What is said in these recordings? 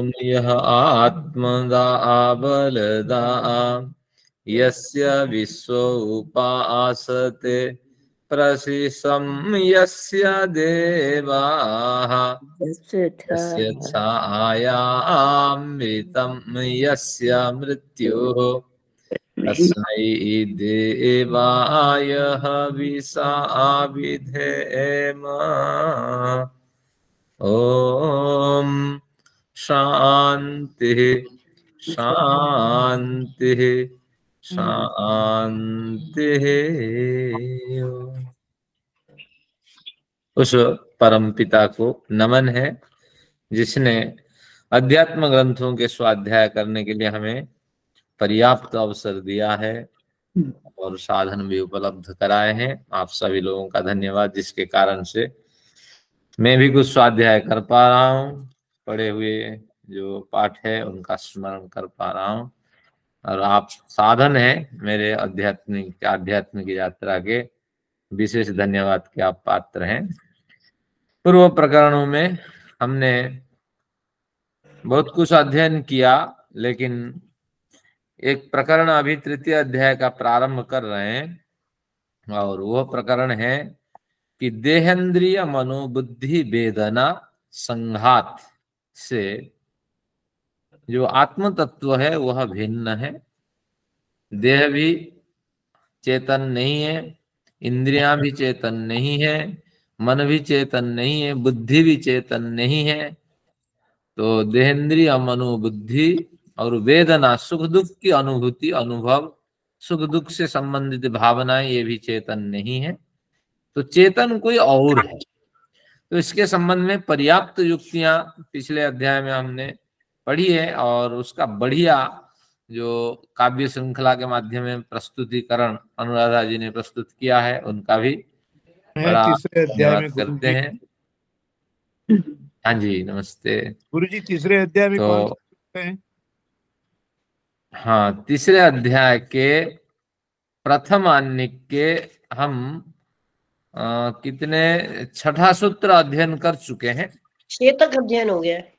ओम यह आत्मदा बलदा यस्य विश्व उपासते प्रसिसं यस्य देवाः यस्य छायामृतं यस्य मृत्युः तस्मै देवाय हविषा विधेम। ओम शांति शांति शांति। उस परम पिता को नमन है जिसने अध्यात्म ग्रंथों के स्वाध्याय करने के लिए हमें पर्याप्त अवसर दिया है और साधन भी उपलब्ध कराए हैं। आप सभी लोगों का धन्यवाद, जिसके कारण से मैं भी कुछ स्वाध्याय कर पा रहा हूँ, पढ़े हुए जो पाठ है उनका स्मरण कर पा रहा हूँ, और आप साधन है मेरे आध्यात्मिक यात्रा के, विशेष धन्यवाद के आप पात्र हैं। पूर्व प्रकरणों में हमने बहुत कुछ अध्ययन किया, लेकिन एक प्रकरण अभी तृतीय अध्याय का प्रारंभ कर रहे हैं, और वह प्रकरण है कि देहेंद्रिय मनोबुद्धि वेदना संघात से जो आत्म तत्व है वह भिन्न है। देह भी चेतन नहीं है, इंद्रियां भी चेतन नहीं है, मन भी चेतन नहीं है, बुद्धि भी चेतन नहीं है। तो देहेंद्रिय मनोबुद्धि और वेदना, सुख दुख की अनुभूति, अनुभव, सुख दुख से संबंधित भावनाएं, ये भी चेतन नहीं है। तो चेतन कोई और है। तो इसके संबंध में पर्याप्त युक्तियां पिछले अध्याय में हमने पढ़ी है, और उसका बढ़िया जो काव्य श्रृंखला के माध्यम में प्रस्तुतिकरण अनुराधा जी ने प्रस्तुत किया है, उनका भी बड़ा धन्यवाद करते हैं। हाँ जी, नमस्ते गुरु जी। तीसरे अध्याय में कौन सा है? हाँ, तीसरे अध्याय के प्रथम आन्निक के हम कितने छठा सूत्र अध्ययन कर चुके हैं। 6 तक अध्ययन हो गया है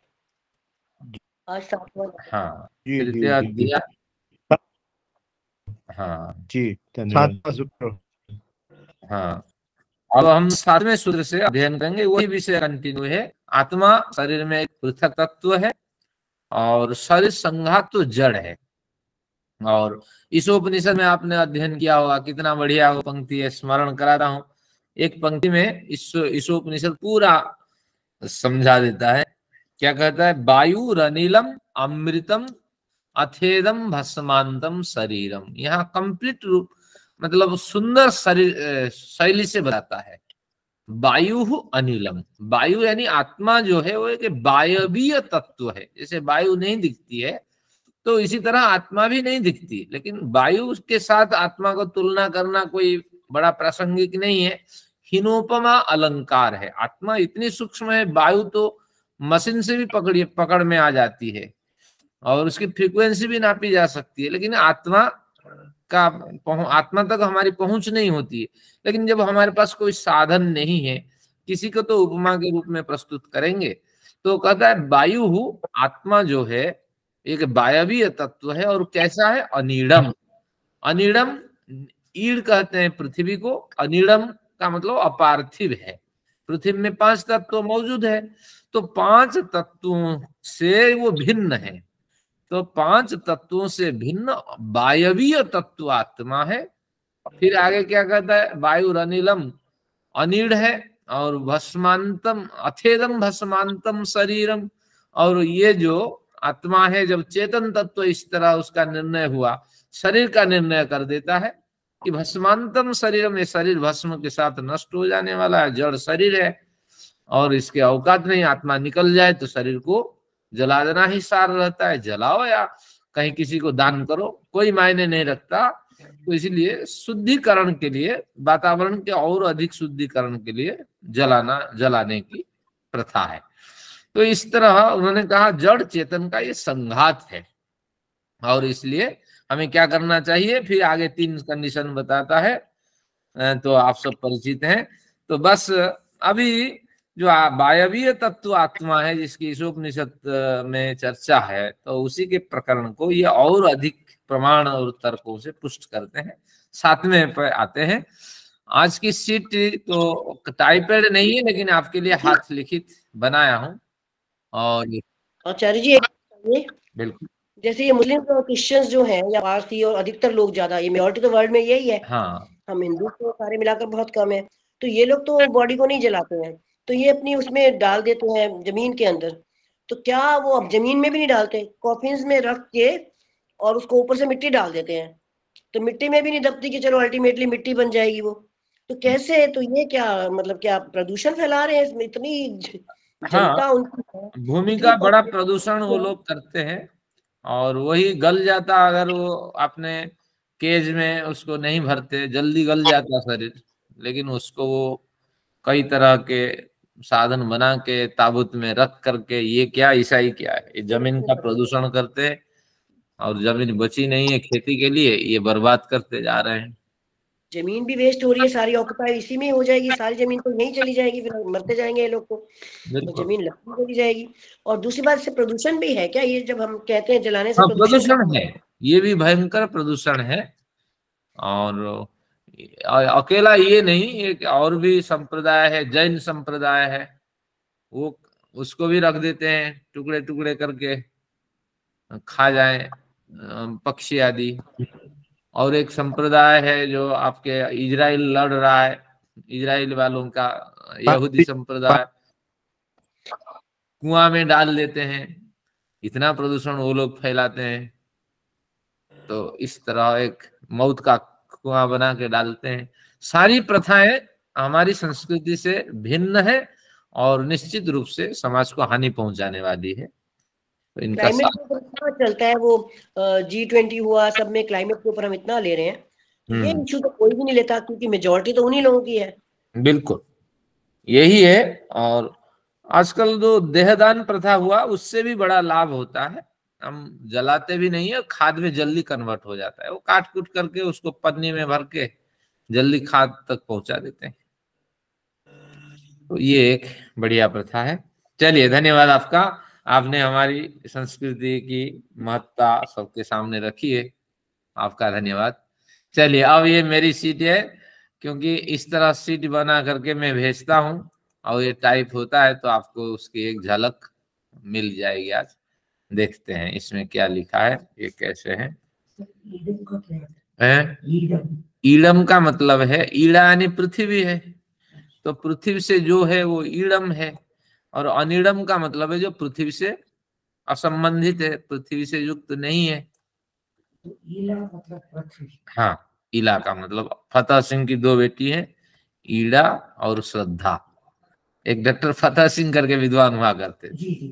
आज 7वां। हाँ, तृतीय अध्याय। हाँ जी, सातवां सूत्र। हाँ, अब हम 7वें सूत्र से अध्ययन करेंगे। वही विषय कंटिन्यू है। आत्मा शरीर में एक पृथक तत्व है और शरीर संघात तो जड़ है। और इस उपनिषद में आपने अध्ययन किया होगा, कितना बढ़िया वो पंक्ति है, स्मरण करा रहा हूँ। एक पंक्ति में इस उपनिषद पूरा समझा देता है। क्या कहता है? वायु रनीलम अमृतम अथेदम भस्मांतम शरीरम। यहाँ कंप्लीट रूप मतलब सुंदर शरीर शैली से बताता है। वायु अनिलम, वायु यानी आत्मा जो है वो एक वायवीय तत्व है। जैसे वायु नहीं दिखती है तो इसी तरह आत्मा भी नहीं दिखती, लेकिन वायु के साथ आत्मा को तुलना करना कोई बड़ा प्रासंगिक नहीं है। हीनोपमा अलंकार है। आत्मा इतनी सूक्ष्म है, वायु तो मशीन से भी पकड़ में आ जाती है और उसकी फ्रीक्वेंसी भी नापी जा सकती है, लेकिन आत्मा तक हमारी पहुंच नहीं होती है। लेकिन जब हमारे पास कोई साधन नहीं है, किसी को तो उपमा के रूप में प्रस्तुत करेंगे। तो कहता है वायु आत्मा जो है एक वायवीय तत्व है। और कैसा है? अनिडम। अनिडम, ईड़ कहते हैं पृथ्वी को, अनिडम का मतलब अपार्थिव है। पृथ्वी में 5 तत्व मौजूद है, तो 5 तत्वों से वो भिन्न है। तो 5 तत्वों से भिन्न वायवीय तत्व आत्मा है। फिर आगे क्या कहता है? वायु अनिलम, अनिड़ है, और भस्मांतम अथेदम भस्मांतम शरीरम। और ये जो आत्मा है, जब चेतन तत्व इस तरह उसका निर्णय हुआ, शरीर का निर्णय कर देता है कि भस्मांतम शरीरम, ये शरीर भस्म के साथ नष्ट हो जाने वाला है, जड़ शरीर है और इसके औकात नहीं। आत्मा निकल जाए तो शरीर को जला देना ही सार रहता है। जलाओ या कहीं किसी को दान करो, कोई मायने नहीं रखता। तो इसलिए शुद्धिकरण के लिए, वातावरण के और अधिक शुद्धिकरण के लिए जलाने की प्रथा है। तो इस तरह उन्होंने कहा जड़ चेतन का ये संघात है, और इसलिए हमें क्या करना चाहिए। फिर आगे 3 कंडीशन बताता है, तो आप सब परिचित हैं। तो बस अभी जो वायवीय तत्व आत्मा है जिसकी ईशोपनिषद में चर्चा है, तो उसी के प्रकरण को ये और अधिक प्रमाण और तर्कों से पुष्ट करते हैं। 7वें पे आते हैं। आज की सीट तो टाइपेड नहीं है, लेकिन आपके लिए हाथ लिखित बनाया हूं। और आचार्य जी बिल्कुल, जैसे ये मुस्लिम और क्रिश्चियंस जो हैं या पारसी और अधिकतर लोग ज्यादा, ये मेजोरिटी तो वर्ल्ड में यही है। हाँ, हम हिंदू तो सारे मिलाकर बहुत कम है। तो ये लोग तो बॉडी को नहीं जलाते हैं, तो ये अपनी उसमें डाल देते हैं जमीन के अंदर। तो क्या वो अब जमीन में भी नहीं डालते, कॉफिन्स में रख के और उसको ऊपर से मिट्टी डाल देते हैं, तो मिट्टी में भी नहीं दबती कि चलो अल्टीमेटली मिट्टी बन जाएगी वो। तो कैसे, तो ये क्या मतलब, क्या प्रदूषण फैला रहे हैं इसमें? इतनी जनता हाँ, उनकी है, भूमि इतनी का बड़ा प्रदूषण वो population है। लोग करते हैं, और वही गल जाता अगर वो अपने केज में उसको नहीं भरते, जल्दी गल जाता शरीर। लेकिन उसको वो कई तरह के साधन बना के ताबूत में रख करके, ये क्या ईसाई क्या है, ये जमीन का प्रदूषण करते हैं, और जमीन बची नहीं है खेती के लिए, ये बर्बाद करते जा रहे हैं। जमीन भी वेस्ट हो रही है सारी, ऑक्युपाई इसी में हो जाएगी सारी जमीन, तो यहीं चली जाएगी, फिर मरते जाएंगे ये लोग तो बिल्कुल। जमीन लकड़ी चली जाएगी। और दूसरी बात से प्रदूषण भी है क्या ये, जब हम कहते हैं जलाने से हाँ, प्रदूषण भी? प्रदूषण है, ये भी भयंकर प्रदूषण है। और अकेला ये नहीं, एक और भी संप्रदाय है, जैन संप्रदाय है, वो उसको भी रख देते हैं टुकड़े टुकड़े करके, खा जाए पक्षी आदि। और एक संप्रदाय है जो आपके इजराइल लड़ रहा है, इजराइल वालों का यहूदी संप्रदाय, कुआं में डाल देते हैं। इतना प्रदूषण वो लोग फैलाते हैं, तो इस तरह एक मौत का कुआं बना के डालते हैं। सारी प्रथाएं हमारी संस्कृति से भिन्न है, और निश्चित रूप से समाज को हानि पहुंचाने वाली है। तो इनका क्लाइमेट के ऊपर इतना चलता है वो, G20 हुआ, सब में क्लाइमेट के ऊपर हम इतना ले रहे हैं। ये इशू तो कोई भी नहीं लेता, क्योंकि मेजोरिटी तो उन्हीं लोगों की है। बिल्कुल यही है। और आजकल जो देहदान प्रथा हुआ, उससे भी बड़ा लाभ होता है। हम जलाते भी नहीं है, खाद में जल्दी कन्वर्ट हो जाता है। वो काट कूट करके उसको पन्नी में भर के जल्दी खाद तक पहुंचा देते हैं। तो ये एक बढ़िया प्रथा है। चलिए, धन्यवाद आपका। आपने हमारी संस्कृति की महत्ता सबके सामने रखी है, आपका धन्यवाद। चलिए, अब ये मेरी सीट है, क्योंकि इस तरह सीट बना करके मैं भेजता हूँ, और ये टाइप होता है, तो आपको उसकी एक झलक मिल जाएगी। आज देखते हैं इसमें क्या लिखा है, ये कैसे है। ईड़म का मतलब है, ईड़ा यानी पृथ्वी है, तो पृथ्वी से जो है वो ईड़म है। और अनिड़म का मतलब है जो पृथ्वी से असंबंधित है, पृथ्वी से युक्त नहीं है। ईला मतलब पृथ्वी। हाँ, ईला का मतलब, फतेह सिंह की दो बेटी हैं, ईड़ा और श्रद्धा। एक डॉक्टर फतेह सिंह करके विद्वान हुआ करते थे,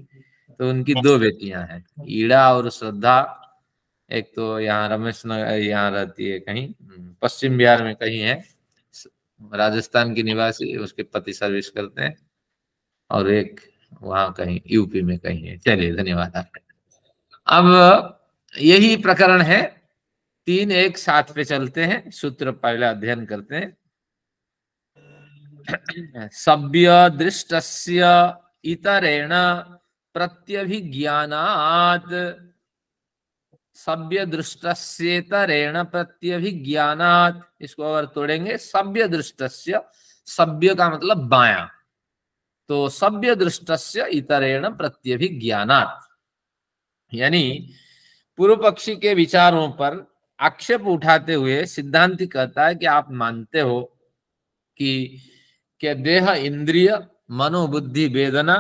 तो उनकी दो बेटियां हैं, ईड़ा और श्रद्धा। एक तो यहाँ रमेश नगर यहाँ रहती है, कहीं पश्चिम बिहार में कहीं है, राजस्थान की निवासी, उसके पति सर्विस करते हैं। और एक वहां कहीं यूपी में कहीं है। चलिए, धन्यवाद आपका। अब यही प्रकरण है, 3:1:7 पे चलते हैं, सूत्र पहले अध्ययन करते हैं। सभ्य दृष्टस्य इतरेण प्रत्यभिज्ञानात्, सभ्य दृष्टस्येतरेण प्रत्यभिज्ञानात्, इसको अगर तोड़ेंगे, सभ्य दृष्टस्य, सभ्य का मतलब बायां, तो सभ्य दृष्टस्य इतरेण प्रत्यभिज्ञानात्, यानी पूर्व पक्षी के विचारों पर आक्षेप उठाते हुए सिद्धांति कहता है कि आप मानते हो कि देह, इंद्रिय, मनोबुद्धि, वेदना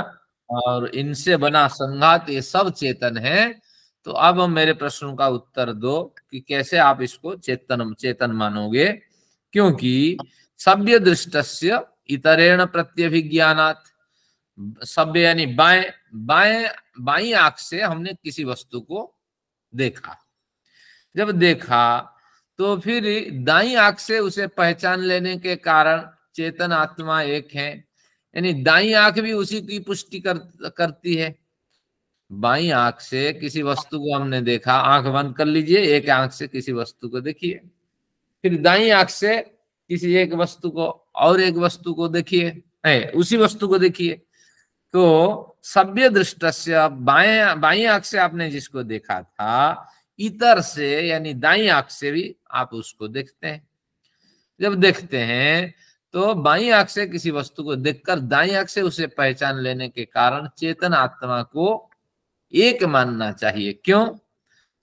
और इनसे बना संघात ये सब चेतन है। तो अब मेरे प्रश्नों का उत्तर दो कि कैसे आप इसको चेतन मानोगे, क्योंकि सभ्य दृष्टस्य इतरेण प्रत्यभिज्ञानात्, सभ्य यानी बाएं, बाई आंख से हमने किसी वस्तु को देखा। जब देखा तो फिर दाई आंख से उसे पहचान लेने के कारण चेतन आत्मा एक है, यानी दाई आंख भी उसी की पुष्टि करती है। बाई आंख से किसी वस्तु को हमने देखा, आंख बंद कर लीजिए, एक आंख से किसी वस्तु को देखिए, फिर दाई आंख से किसी एक वस्तु को और एक वस्तु को देखिए, है, उसी वस्तु को देखिए। तो सभ्य दृष्टस्य, बाएं आंख से आपने जिसको देखा था, इतर से यानी दाईं आंख से भी आप उसको देखते हैं। जब देखते हैं तो बाईं आंख से किसी वस्तु को देखकर दाईं आंख से उसे पहचान लेने के कारण चेतन आत्मा को एक मानना चाहिए। क्यों?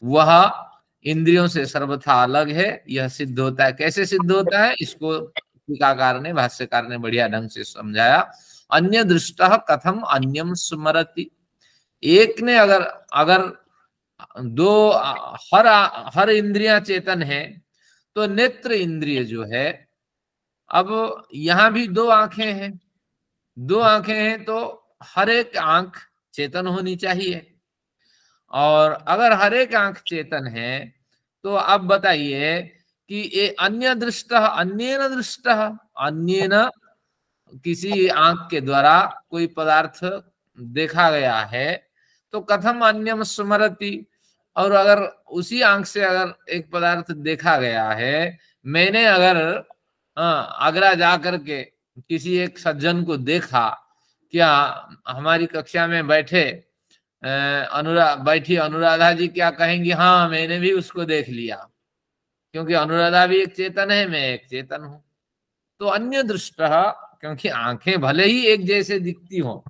वह इंद्रियों से सर्वथा अलग है, यह सिद्ध होता है। कैसे सिद्ध होता है? इसको टीकाकार ने, भाष्यकार ने बढ़िया ढंग से समझाया। अन्य दृष्टः कथम अन्यम स्मरति। एक ने अगर दो हर इंद्रियां चेतन है, तो नेत्र इंद्रिय जो है, अब यहां भी दो आंखें हैं, दो आंखें हैं तो हर एक आंख चेतन होनी चाहिए। और अगर हर एक आंख चेतन है तो अब बताइए कि ये अन्य दृष्ट, अन्येन दृष्ट, अन्येन किसी आंख के द्वारा कोई पदार्थ देखा गया है, तो कथम अन्यम स्मरति। और अगर उसी आंख से अगर एक पदार्थ देखा गया है, मैंने अगर आगरा जा करके किसी एक सज्जन को देखा, क्या हमारी कक्षा में बैठी अनुराधा जी क्या कहेंगी? हाँ, मैंने भी उसको देख लिया, क्योंकि अनुराधा भी एक चेतन है, मैं एक चेतन हूं। तो अन्य दृष्ट, क्योंकि आंखें भले ही एक जैसे दिखती हो,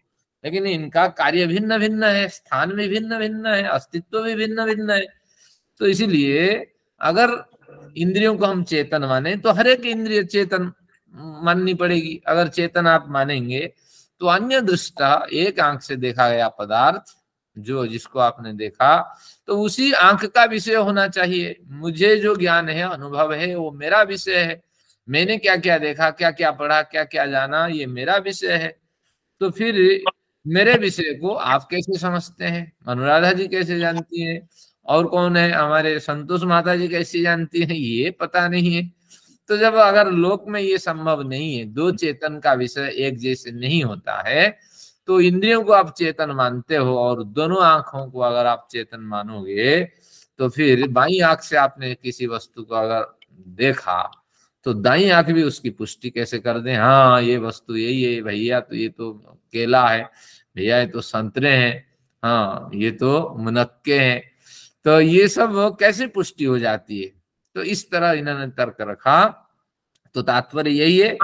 लेकिन इनका कार्य भिन्न भिन्न है, स्थान भी भिन्न भिन्न है, अस्तित्व भी भिन्न भिन्न है। तो इसीलिए अगर इंद्रियों को हम चेतन माने तो हर एक इंद्रिय चेतन माननी पड़ेगी। अगर चेतन आप मानेंगे तो अन्य दृष्टा, एक आंख से देखा गया पदार्थ जो जिसको आपने देखा, तो उसी आंख का विषय होना चाहिए। मुझे जो ज्ञान है, अनुभव है, वो मेरा विषय है। मैंने क्या क्या देखा, क्या क्या पढ़ा, क्या क्या जाना, ये मेरा विषय है। तो फिर मेरे विषय को आप कैसे समझते हैं? अनुराधा जी कैसे जानती हैं? और कौन है? हमारे संतोष माता जी कैसे जानती हैं? ये पता नहीं है। तो जब अगर लोक में ये संभव नहीं है, दो चेतन का विषय एक जैसे नहीं होता है, तो इंद्रियों को आप चेतन मानते हो और दोनों आंखों को अगर आप चेतन मानोगे, तो फिर बाईं आंख से आपने किसी वस्तु को अगर देखा, तो दाईं आंख भी उसकी पुष्टि कैसे कर दे? हाँ, ये वस्तु यही है भैया, तो ये तो केला है भैया, ये तो संतरे हैं, हाँ ये तो मुनक्के हैं। तो ये सब कैसे पुष्टि हो जाती है? तो इस तरह इन्होंने तर्क रखा। तो तात्पर्य यही है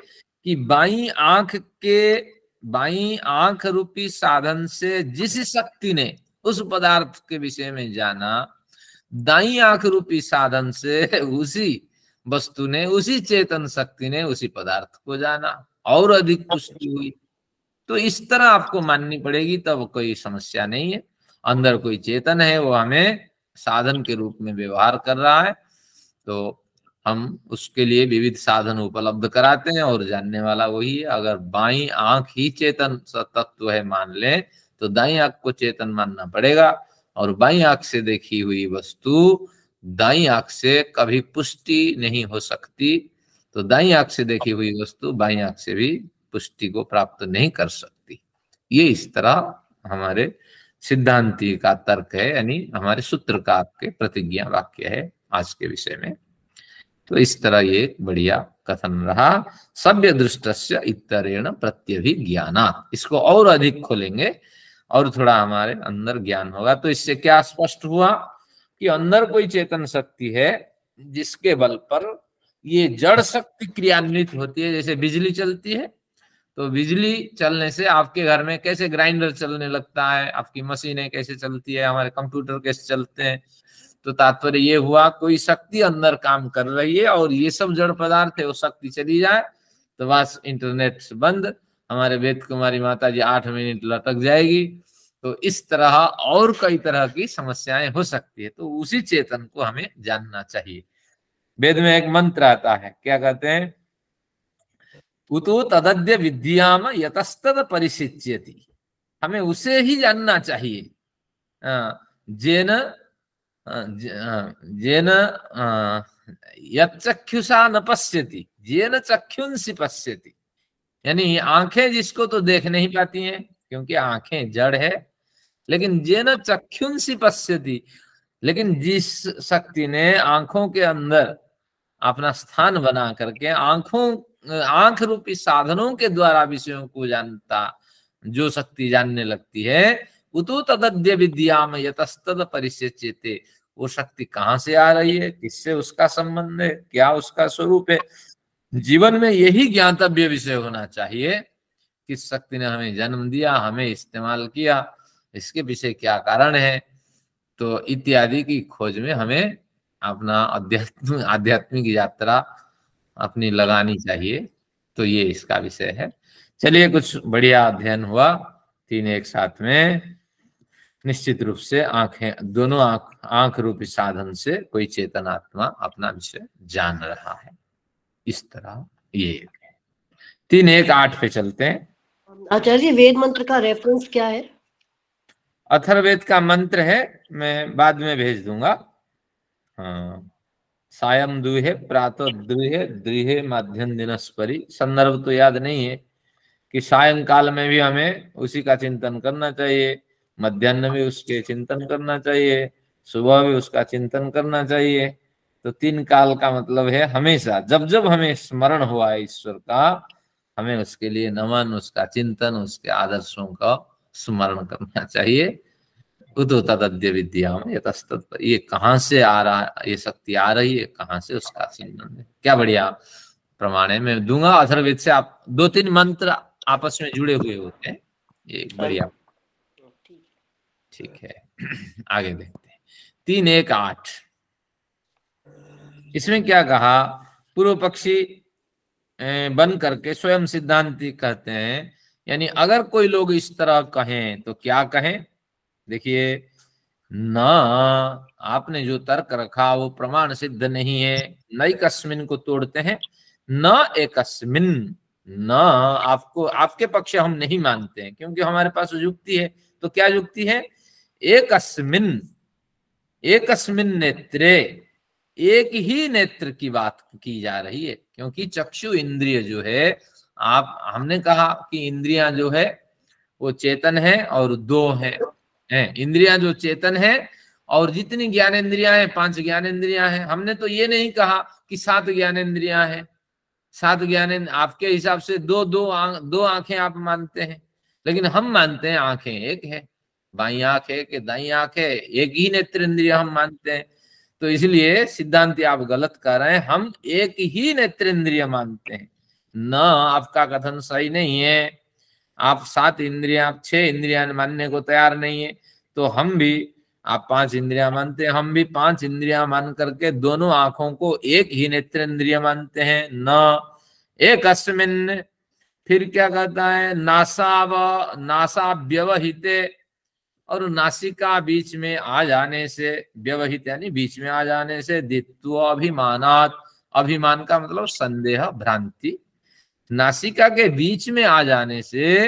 कि बाईं आंख रूपी साधन से जिस शक्ति ने उस पदार्थ के विषय में जाना, दाईं आंख रूपी साधन से उसी वस्तु ने, उसी चेतन शक्ति ने उसी पदार्थ को जाना, और अधिक पुष्टि हुई। तो इस तरह आपको माननी पड़ेगी, तब कोई समस्या नहीं है। अंदर कोई चेतन है, वो हमें साधन के रूप में व्यवहार कर रहा है, तो हम उसके लिए विविध साधन उपलब्ध कराते हैं, और जानने वाला वही है। अगर बाईं आंख ही चेतन तत्व है मान लें, तो दाईं आंख को चेतन मानना पड़ेगा। और बाईं आंख से देखी हुई वस्तु दाईं आंख से कभी पुष्टि नहीं हो सकती। तो दाईं आंख से देखी हुई वस्तु बाईं आंख से भी पुष्टि को प्राप्त नहीं कर सकती। ये इस तरह हमारे सिद्धांती का तर्क है, यानी हमारे सूत्रकार के प्रतिज्ञा वाक्य है आज के विषय में। तो इस तरह ये बढ़िया कथन रहा। सभ्य दृष्टस्य इतरेण प्रत्यभिज्ञानात्। इसको और अधिक खोलेंगे और थोड़ा हमारे अंदर ज्ञान होगा। तो इससे क्या स्पष्ट हुआ कि अंदर कोई चेतन शक्ति है जिसके बल पर ये जड़ शक्ति क्रियान्वित होती है। जैसे बिजली चलती है, तो बिजली चलने से आपके घर में कैसे ग्राइंडर चलने लगता है, आपकी मशीनें कैसे चलती है, हमारे कंप्यूटर कैसे चलते हैं। तो तात्पर्य ये हुआ, कोई शक्ति अंदर काम कर रही है, और ये सब जड़ पदार्थ है, वो शक्ति चली जाए तो बस इंटरनेट बंद, हमारे वेद कुमारी माता जी 8 मिनट लटक जाएगी। तो इस तरह और कई तरह की समस्याएं हो सकती है। तो उसी चेतन को हमें जानना चाहिए। वेद में एक मंत्र आता है, क्या कहते हैं? उतो तदद्य विद्याम यतस्तद परिशिच्यति। हमें उसे ही जानना चाहिए। जेन यच्चक्षुषा न पश्यति जेन चक्षुंसि पश्यति। यानी आंखें जिसको तो देख नहीं पाती हैं, क्योंकि आंखें जड़ है, लेकिन जेन चक्षुंसि पश्यति, लेकिन जिस शक्ति ने आंखों के अंदर अपना स्थान बना करके आंखों आंख रूपी साधनों के द्वारा विषयों को जानता, जो शक्ति जानने लगती है, उतो तदद्य विद्याम यतस्तद परिचेते, वो शक्ति कहाँ से आ रही है, किससे उसका संबंध है, क्या उसका स्वरूप है। जीवन में यही ज्ञातव्य विषय होना चाहिए, किस शक्ति ने हमें जन्म दिया, हमें इस्तेमाल किया, इसके पीछे क्या कारण है, तो इत्यादि की खोज में हमें अपना आध्यात्मिक यात्रा अपनी लगानी चाहिए। तो ये इसका विषय है। चलिए, कुछ बढ़िया अध्ययन हुआ, 3 एक साथ में। निश्चित रूप से आंखें, दोनों आंख रूपी साधन से कोई चेतनात्मा अपना विषय जान रहा है। इस तरह ये 3 एक 8 पे चलते हैं। आचार्य जी, वेद मंत्र का रेफरेंस क्या है? अथर्ववेद का मंत्र है, मैं बाद में भेज दूंगा। हाँ, सायं दुहे प्रातः द्रुहे द्रुहे माध्यम दिनस्परी। संदर्भ तो याद नहीं है कि सायंकाल में भी हमें उसी का चिंतन करना चाहिए, मध्याह्न में उसके चिंतन करना चाहिए, सुबह भी उसका चिंतन करना चाहिए। तो 3 काल का मतलब है हमेशा, जब जब हमें स्मरण हुआ है ईश्वर का, हमें उसके लिए नमन, उसका चिंतन, उसके आदर्शों का स्मरण करना चाहिए। उतो तदद्य विद्या में यतस्तत्, ये कहाँ से आ रहा है, ये शक्ति आ रही है कहाँ से, उसका संबंध है। क्या बढ़िया प्रमाण है, मैं दूंगा अथर्ववेद से। आप 2-3 मंत्र आपस में जुड़े हुए होते हैं, ये बढ़िया। ठीक है, आगे देखते हैं। 3 एक 8, इसमें क्या कहा, पूर्व पक्षी बन करके स्वयं सिद्धांती कहते हैं, यानी अगर कोई लोग इस तरह कहें तो क्या कहें। देखिए, न आपने जो तर्क रखा वो प्रमाण सिद्ध नहीं है, नैकस्मिन को तोड़ते हैं, न एकस्मिन, न आपको, आपके पक्ष हम नहीं मानते हैं, क्योंकि हमारे पास युक्ति है। तो क्या युक्ति है, एकस्मिन, एकस्मिन नेत्रे, एक ही नेत्र की बात की जा रही है, क्योंकि चक्षु इंद्रिय जो है, आप, हमने कहा कि इंद्रियां जो है वो चेतन है और 2 है, इंद्रियां जो चेतन है, और जितनी ज्ञानेंद्रियां हैं 5 ज्ञानेंद्रियां हैं। हमने तो ये नहीं कहा कि 7 ज्ञानेंद्रियां हैं, 7 ज्ञानेंद्र, आपके हिसाब से दो आंखें आप मानते हैं, लेकिन हम मानते हैं आंखें एक है, बाई आंख है कि दाई आंख है, एक ही नेत्र इंद्रिय हम मानते हैं। तो इसलिए सिद्धांति आप गलत कर रहे हैं, हम एक ही नेत्र इंद्रिय मानते हैं। न, आपका कथन सही नहीं है, आप 7 इंद्रियां, आप 6 इंद्रियां मानने को तैयार नहीं है। तो हम भी, आप 5 इंद्रियां मानते हैं, हम भी 5 इंद्रियां मान करके दोनों आंखों को एक ही नेत्र इंद्रिय मानते हैं। न एक अस्मिन, फिर क्या कहता है, नासा व्यवहिते, और नासिका बीच में आ जाने से, व्यवहित यानी बीच में आ जाने से, द्वित्व अभिमानात, अभिमान का मतलब संदेह भ्रांति, नासिका के बीच में आ जाने से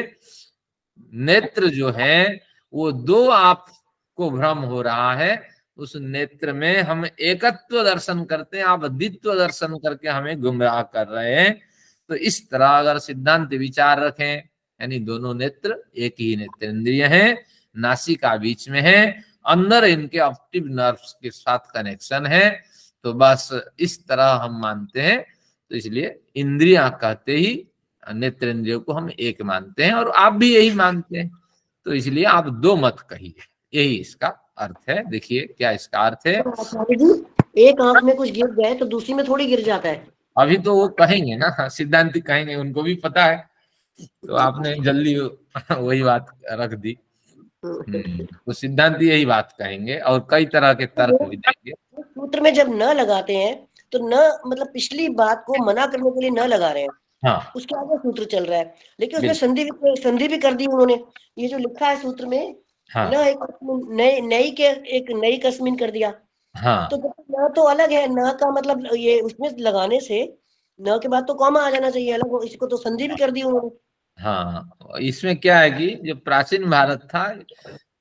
नेत्र जो है वो 2 आपको भ्रम हो रहा है, उस नेत्र में हम एकत्व दर्शन करते हैं, आप द्वित्व दर्शन करके हमें गुमराह कर रहे हैं। तो इस तरह अगर सिद्धांत विचार रखें, यानी दोनों नेत्र एक ही नेत्र इंद्रिय है, नासिका बीच में है, अंदर इनके ऑप्टिक नर्व्स के साथ कनेक्शन है, तो बस इस तरह हम मानते हैं। तो इसलिए इंद्रियां कहते ही नेत्र इंद्रियों को हम एक मानते हैं, और आप भी यही मानते हैं। तो इसलिए आप 2 मत कहिए, यही इसका अर्थ है। देखिए क्या इसका अर्थ है, एक आंख में कुछ गिर जाए तो दूसरी में थोड़ी गिर जाता है। अभी तो वो कहेंगे ना, सिद्धांति कहेंगे, उनको भी पता है, तो आपने जल्दी वही बात रख दी। तो सिद्धांति यही बात कहेंगे, और कई तरह के तर्क भी देंगे। सूत्र में जब न लगाते हैं तो न मतलब पिछली बात को मना करने के लिए न लगा रहे हैं, हाँ, उसके आगे सूत्र चल रहा है, लेकिन उसमें संधि भी कर दी उन्होंने। ये जो लिखा है सूत्र में, हाँ, न एक नई के एक नई कस्मिन कर दिया। हाँ, तो न तो अलग है, न का मतलब ये उसमें लगाने से न के बाद तो कॉमा आ जाना चाहिए अलग, इसको तो संधि भी कर दी उन्होंने। हाँ, इसमें क्या है कि जो प्राचीन भारत था,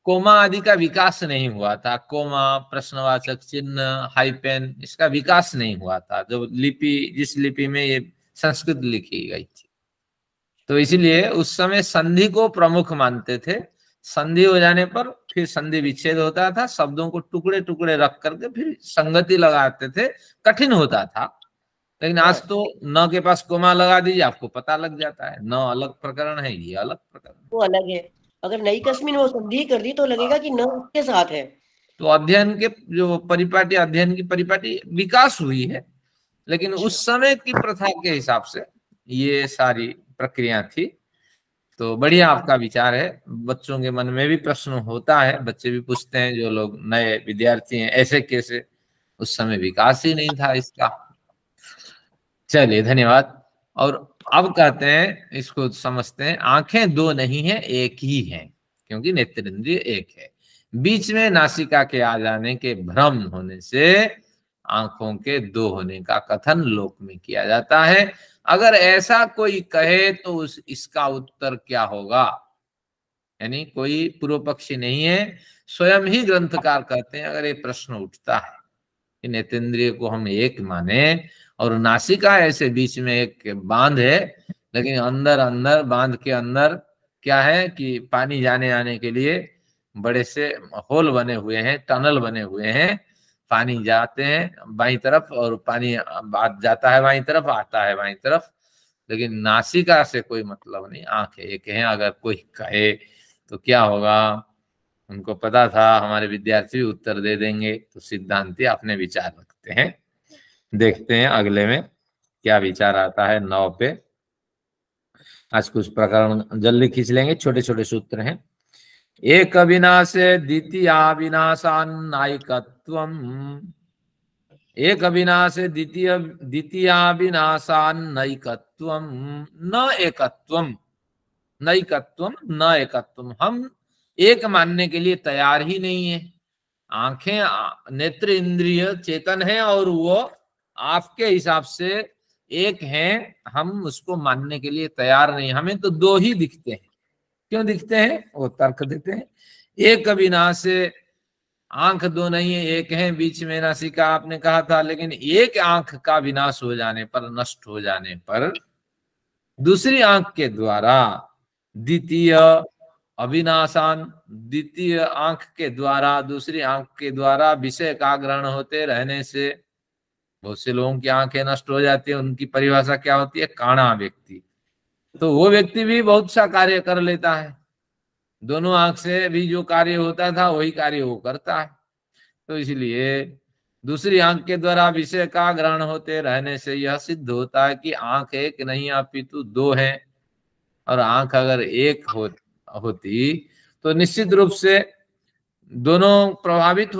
कोमा आदि का विकास नहीं हुआ था, कोमा, प्रश्नवाचक चिन्ह, हाइपेन, इसका विकास नहीं हुआ था जो लिपि, जिस लिपि में ये संस्कृत लिखी गई थी। तो इसलिए उस समय संधि को प्रमुख मानते थे। संधि हो जाने पर फिर संधि विच्छेद होता था, शब्दों को टुकड़े टुकड़े रख करके फिर संगति लगाते थे, कठिन होता था। लेकिन आज तो न के पास कोमा लगा दीजिए, आपको पता लग जाता है। न अलग प्रकरण है, ये अलग प्रकरण, वो अलग है। अगर नई कस्मी में वो संधि कर दी तो लगेगा कि न उसके साथ है। तो अध्ययन के जो परिपाटी, अध्ययन की परिपाटी विकास हुई है, लेकिन उस समय की प्रथा के हिसाब से ये सारी प्रक्रिया थी। तो बढ़िया आपका विचार है। बच्चों के मन में भी प्रश्न होता है, बच्चे भी पूछते हैं, जो लोग नए विद्यार्थी हैं, ऐसे कैसे, उस समय विकास ही नहीं था इसका। चलिए, धन्यवाद। और अब कहते हैं, इसको समझते हैं, आंखें दो नहीं है, एक ही है, क्योंकि नेत्र इंद्रिय एक है। बीच में नासिका के आ जाने के भ्रम होने से आंखों के दो होने का कथन लोक में किया जाता है। अगर ऐसा कोई कहे तो इसका उत्तर क्या होगा? यानी कोई पूर्व पक्षी नहीं है, स्वयं ही ग्रंथकार कहते हैं, अगर ये प्रश्न उठता है कि नेत्रेंद्रिय को हम एक माने और नासिका ऐसे बीच में एक बांध है, लेकिन अंदर अंदर बांध के अंदर क्या है कि पानी जाने आने के लिए बड़े से होल बने हुए हैं, टनल बने हुए हैं, पानी जाते हैं बाईं तरफ और पानी जाता है बाईं तरफ, आता है बाईं तरफ, लेकिन नासिका से कोई मतलब नहीं, आंखें एक हैं। अगर कोई कहे तो क्या होगा? उनको पता था, हमारे विद्यार्थी भी उत्तर दे देंगे, तो सिद्धांती अपने विचार रखते हैं। देखते हैं अगले में क्या विचार आता है 9 पे। आज कुछ प्रकरण जल्दी खींच लेंगे, छोटे छोटे सूत्र हैं। एक अविनाशे द्वितीयाविनाशान्नायिकत्वम्, एक अविनाशे द्वितीयाविनाशान्नैकत्वम् न एकत्वम्, नैकत्वम् न एकत्वम्। हम एक मानने के लिए तैयार ही नहीं है। आंखें, नेत्र इंद्रिय चेतन है और वो आपके हिसाब से एक हैं, हम उसको मानने के लिए तैयार नहीं। हमें तो दो ही दिखते हैं। क्यों दिखते हैं? वो तर्क देते हैं। एक अविनाशे, आंख दो नहीं है, एक है, बीच में नासिका आपने कहा था, लेकिन एक आंख का विनाश हो जाने पर, नष्ट हो जाने पर, दूसरी आंख के द्वारा द्वितीय अविनाशान, द्वितीय आंख के द्वारा, दूसरी आंख के द्वारा विषय का ग्रहण होते रहने से बहुत से लोगों की आंखें नष्ट हो जाती है। उनकी परिभाषा क्या होती है? काणा व्यक्ति। तो वो व्यक्ति भी बहुत सा कार्य कर लेता है, दोनों आंख से भी जो कार्य होता था वही कार्य वो करता है। तो इसलिए दूसरी आंख के द्वारा विषय का ग्रहण होते रहने से यह सिद्ध होता है कि आंख एक नहीं अपितु दो है। और आंख अगर एक होती तो निश्चित रूप से दोनों प्रभावित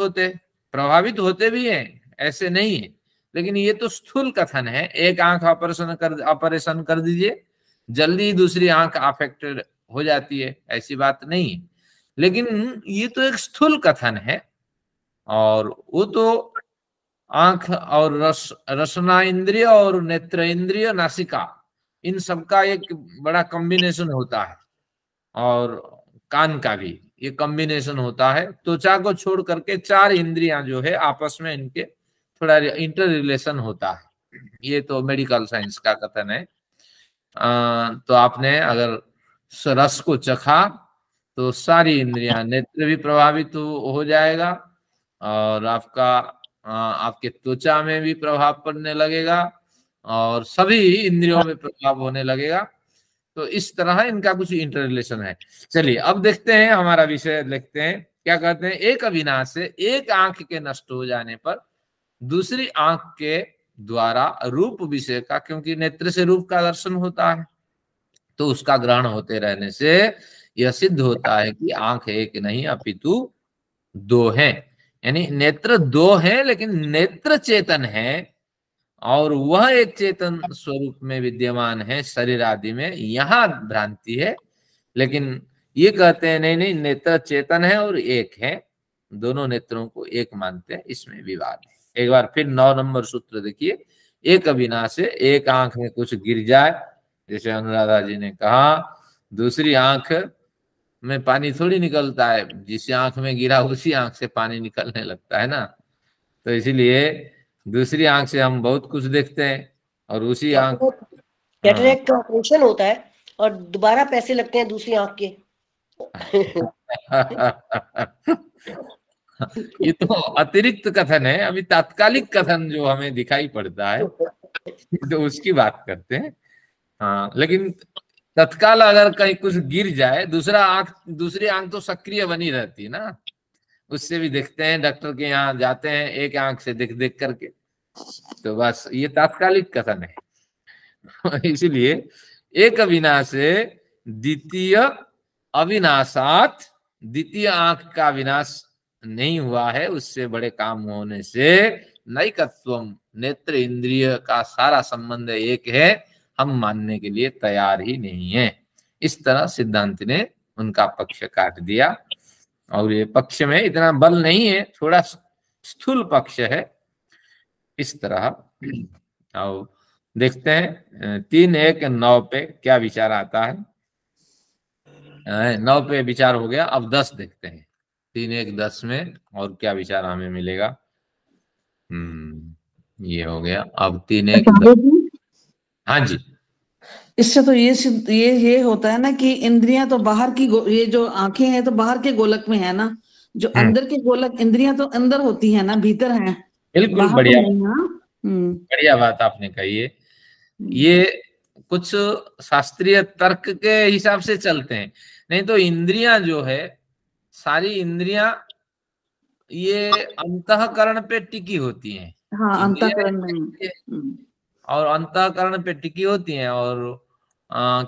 होते भी हैं, ऐसे नहीं है, लेकिन ये तो स्थूल कथन है। एक आंख ऑपरेशन कर दीजिए, जल्दी दूसरी आंख अफेक्टेड हो जाती है, ऐसी बात नहीं है। लेकिन ये तो एक स्थूल कथन है, और वो तो आंख और रसना इंद्रिय और नेत्र इंद्रिय, नासिका, इन सबका एक बड़ा कॉम्बिनेशन होता है, और कान का भी ये कॉम्बिनेशन होता है। त्वचा को छोड़ करके चार इंद्रियां जो है आपस में इनके थोड़ा इंटर रिलेशन होता है। ये तो मेडिकल साइंस का कथन है। तो आपने अगर रस को चखा तो सारी इंद्रियां, नेत्र भी प्रभावित हो जाएगा, और आपके त्वचा में भी प्रभाव पड़ने लगेगा, और सभी इंद्रियों में प्रभाव होने लगेगा। तो इस तरह इनका कुछ इंटर रिलेशन है। चलिए अब देखते हैं, हमारा विषय लिखते हैं, क्या कहते हैं? एक अविनाश से, एक आंख के नष्ट हो जाने पर दूसरी आंख के द्वारा रूप विषय का, क्योंकि नेत्र से रूप का दर्शन होता है, तो उसका ग्रहण होते रहने से यह सिद्ध होता है कि आंख एक नहीं अपितु दो हैं। यानी नेत्र दो हैं, लेकिन नेत्र चेतन है, और वह एक चेतन स्वरूप में विद्यमान है शरीर आदि में। यहां भ्रांति है, लेकिन ये कहते हैं नहीं नहीं, नेत्र चेतन है और एक है, दोनों नेत्रों को एक मानते हैं, इसमें विवाद है। एक बार फिर 9 नंबर सूत्र देखिए। एक अविनाश से, एक आंख में कुछ गिर जाए, जैसे अनुराधा जी ने कहा, दूसरी आंख में पानी थोड़ी निकलता है, जिस आंख में गिरा उसी आंख से पानी निकलने लगता है ना। तो इसीलिए दूसरी आंख से हम बहुत कुछ देखते हैं, और उसी आंख, कैटरेक्ट का ऑपरेशन होता है और दोबारा पैसे लगते हैं दूसरी आंख के। ये तो अतिरिक्त कथन है, अभी तात्कालिक कथन जो हमें दिखाई पड़ता है तो उसकी बात करते हैं। हाँ, लेकिन तत्काल अगर कहीं कुछ गिर जाए, दूसरी आंख तो सक्रिय बनी रहती है ना, उससे भी देखते हैं, डॉक्टर के यहाँ जाते हैं एक आंख से देख देख करके। तो बस ये तात्कालिक कथन है। इसीलिए एक अविनाशे द्वितीय अविनाशात, द्वितीय आंख का विनाश नहीं हुआ है, उससे बड़े काम होने से नैकत्वम, नेत्र इंद्रिय का सारा संबंध एक है, हम मानने के लिए तैयार ही नहीं है। इस तरह सिद्धांत ने उनका पक्ष काट दिया। और ये पक्ष में इतना बल नहीं है, थोड़ा स्थूल पक्ष है। इस तरह और देखते हैं 3:1:9 पे क्या विचार आता है। 9 पे विचार हो गया, अब 10 देखते हैं। 3:1:10 में और क्या विचार हमें मिलेगा। ये हो गया। अब 3:1:10। हाँ जी, इससे तो ये होता है ना कि इंद्रियां तो बाहर की, ये जो आंखें हैं तो बाहर के गोलक में है ना, जो अंदर के गोलक, इंद्रियां तो अंदर होती है ना, भीतर है। बिल्कुल बढ़िया, बढ़िया बात आपने कही है। ये कुछ शास्त्रीय तर्क के हिसाब से चलते हैं, नहीं तो इंद्रियां जो है, सारी इंद्रियां ये अंतःकरण पे टिकी होती हैं। हाँ, अंतःकरण में और अंतःकरण पे टिकी होती हैं। और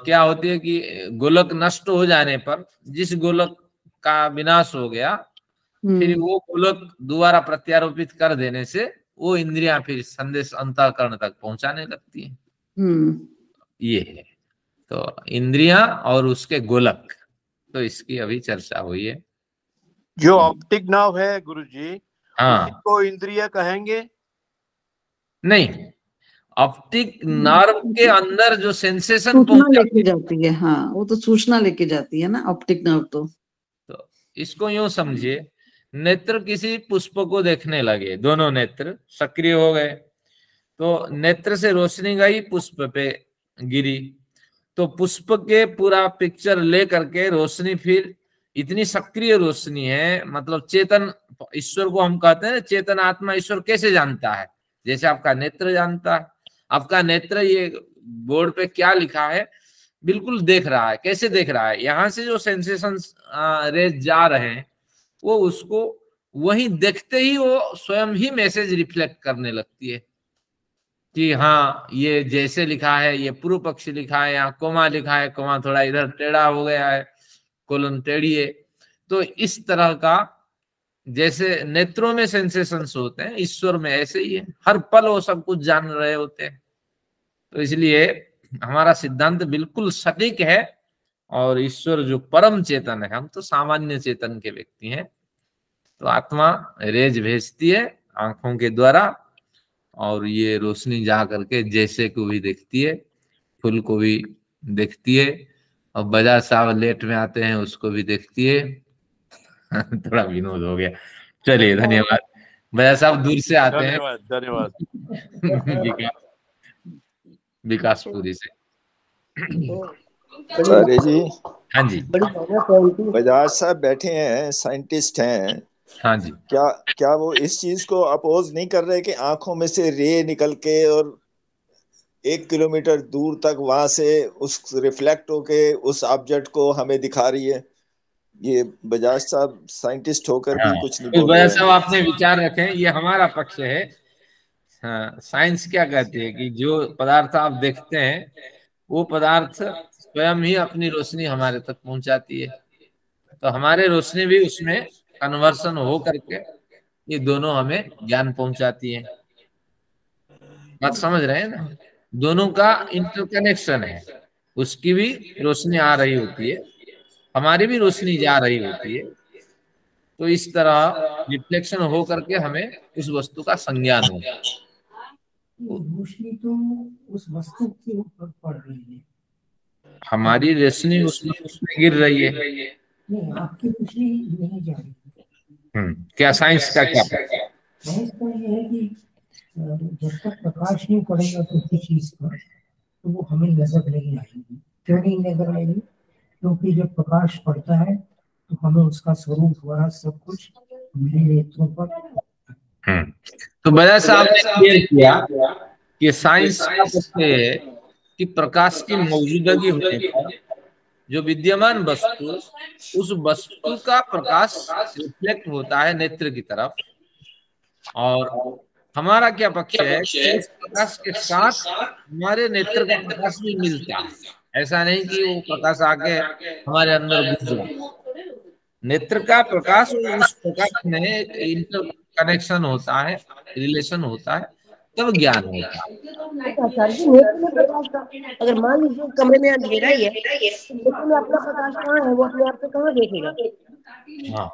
क्या होती है कि गोलक नष्ट हो जाने पर, जिस गोलक का विनाश हो गया, फिर वो गोलक दोबारा प्रत्यारोपित कर देने से वो इंद्रियां फिर संदेश अंतःकरण तक पहुंचाने लगती हैं। ये है तो इंद्रियां और उसके गोलक, तो इसकी अभी चर्चा हुई है। जो ऑप्टिक नर्व है गुरुजी, हाँ, उसी को इंद्रिय कहेंगे? नहीं, ऑप्टिक नर्व के अंदर जो सेंसेशन सूचना लेके जाती है। हाँ, वो तो सूचना लेके जाती है ना ऑप्टिक नर्व। तो इसको यूं समझिए, नेत्र किसी पुष्प को देखने लगे, दोनों नेत्र सक्रिय हो गए, तो नेत्र से रोशनी गई, पुष्प पे गिरी, तो पुष्प के पूरा पिक्चर ले करके रोशनी फिर इतनी सक्रिय रोशनी है, मतलब चेतन ईश्वर को हम कहते हैं, चेतन आत्मा ईश्वर कैसे जानता है, जैसे आपका नेत्र जानता है। आपका नेत्र ये बोर्ड पे क्या लिखा है बिल्कुल देख रहा है। कैसे देख रहा है, यहाँ से जो सेंसेशन रेज जा रहे हैं वो उसको वही देखते ही वो स्वयं ही मैसेज रिफ्लेक्ट करने लगती है कि हाँ ये जैसे लिखा है, ये पूर्व पक्ष लिखा है, यहाँ कोमा लिखा है, कोमा थोड़ा इधर टेढ़ा हो गया है, कोलन टेढ़ी है। तो इस तरह का जैसे नेत्रों में सेंसेशंस होते हैं, ईश्वर में ऐसे ही है, हर पल वो सब कुछ जान रहे होते हैं। तो इसलिए हमारा सिद्धांत बिल्कुल सटीक है। और ईश्वर जो परम चेतन है, हम तो सामान्य चेतन के व्यक्ति हैं, तो आत्मा रेज भेजती है आंखों के द्वारा, और ये रोशनी जा करके जैसे को भी देखती है, फूल को भी देखती है, और बजाज साहब लेट में आते हैं उसको भी देखती है। थोड़ा विनोद हो गया, चलिए धन्यवाद। बजाज साहब दूर से आते हैं। धन्यवाद। विकासपुरी से। अरे जी, हाँ जी, बजाज साहब बैठे हैं, साइंटिस्ट हैं। हाँ जी, क्या वो इस चीज को अपोज नहीं कर रहे कि आंखों में से रे निकल के और 1 किलोमीटर दूर तक वहां से उस रिफ्लेक्ट होके उस ऑब्जेक्ट को हमें दिखा रही है? ये बजाज साहब साइंटिस्ट होकर भी कुछ नहीं बोल रहे। बजाज साहब आपने विचार रखे, ये हमारा पक्ष है। हाँ, साइंस क्या कहती है कि जो पदार्थ आप देखते हैं वो पदार्थ स्वयं ही अपनी रोशनी हमारे तक पहुंचाती है, तो हमारे रोशनी भी उसमें कन्वर्सन हो करके ये दोनों हमें ज्ञान पहुंचाती है। बात समझ रहे हैं ना, दोनों का इंटरकनेक्शन है। उसकी भी रोशनी आ रही होती है, हमारी भी रोशनी जा रही होती है, तो इस तरह रिफ्लेक्शन हो करके हमें उस वस्तु का संज्ञान होता है। रोशनी तो उस वस्तु के ऊपर पड़ रही है, हमारी रोशनी उस वस्तु पे गिर रही है। नहीं, आपकी रोशनी नहीं जा रही। क्या साइंस का क्या पता? साइंस का ये है कि जब तक प्रकाश नहीं पड़ेगा किसी चीज पर, तो वो हमें नजर नहीं आएगी। क्यों नहीं नजर आएगी? क्योंकि जब प्रकाश पड़ता है तो हमें उसका स्वरूप द्वारा सब कुछ हमारे नेत्रों पर। तो बजाज साहब ने क्लियर किया कि साइंस का तथ्य है कि प्रकाश की मौजूदगी होने पर जो विद्यमान वस्तु, उस वस्तु का प्रकाश रिफ्लेक्ट होता है नेत्र की तरफ, और हमारा क्या पक्ष है कि उस प्रकाश के साथ हमारे नेत्र का प्रकाश भी मिलता है। ऐसा नहीं कि वो प्रकाश आके हमारे अंदर घुस जाए। नेत्र का प्रकाश और उस प्रकाश में एक इंटर कनेक्शन होता है, रिलेशन होता है, तब ज्ञान होता है। तो आचार्य जी, नेत्र में प्रकाश का, अगर मान लीजिए कमरे में अंधेरा ही है तो नेत्र में अपना प्रकाश कहाँ है, वो अपने आप से कहाँ देखेगा? हाँ,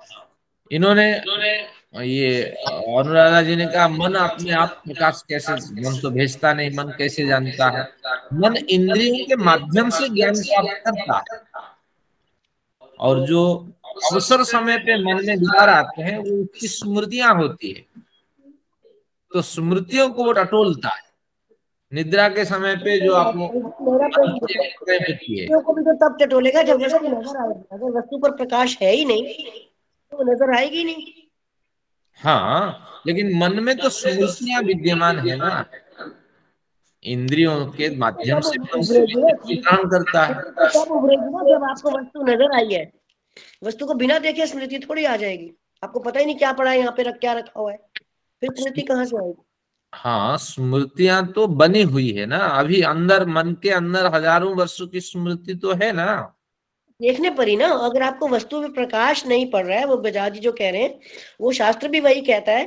इन्होंने ये अनुराधा जी ने कहा मन अपने आप प्रकाश कैसे, मन तो भेजता नहीं, मन कैसे जानता है? मन इंद्रियों के माध्यम से ज्ञान प्राप्त करता है, और जो अवसर समय पे मन में विचार आते हैं वो उसकी स्मृतियां होती है, तो स्मृतियों को वो टटोलता है। निद्रा के समय पे जो आपको मेरा प्रश्न को भी तो तब टटोलेगा जब वस्तु नजर आएगी। अगर वस्तु पर प्रकाश है ही नहीं तो वो नजर आएगी नहीं। हाँ, लेकिन मन में तो स्मृतियां विद्यमान है ना, इंद्रियों के माध्यम से ग्रहण करता है। तब उभरेगी ना जब आपको वस्तु नजर आई है। वस्तु को बिना देखे स्मृति थोड़ी आ जाएगी। आपको पता ही नहीं क्या पड़ा है यहाँ पे, क्या रखा हुआ है, फिर स्मृति कहाँ से आएगी? हाँ, स्मृतियां तो बनी हुई है ना, अभी अंदर मन के अंदर हजारों वर्षों की स्मृति तो है ना। देखने पर ही ना, अगर आपको वस्तु में प्रकाश नहीं पड़ रहा है, वो बजाज जी जो कह रहे हैं वो शास्त्र भी वही कहता है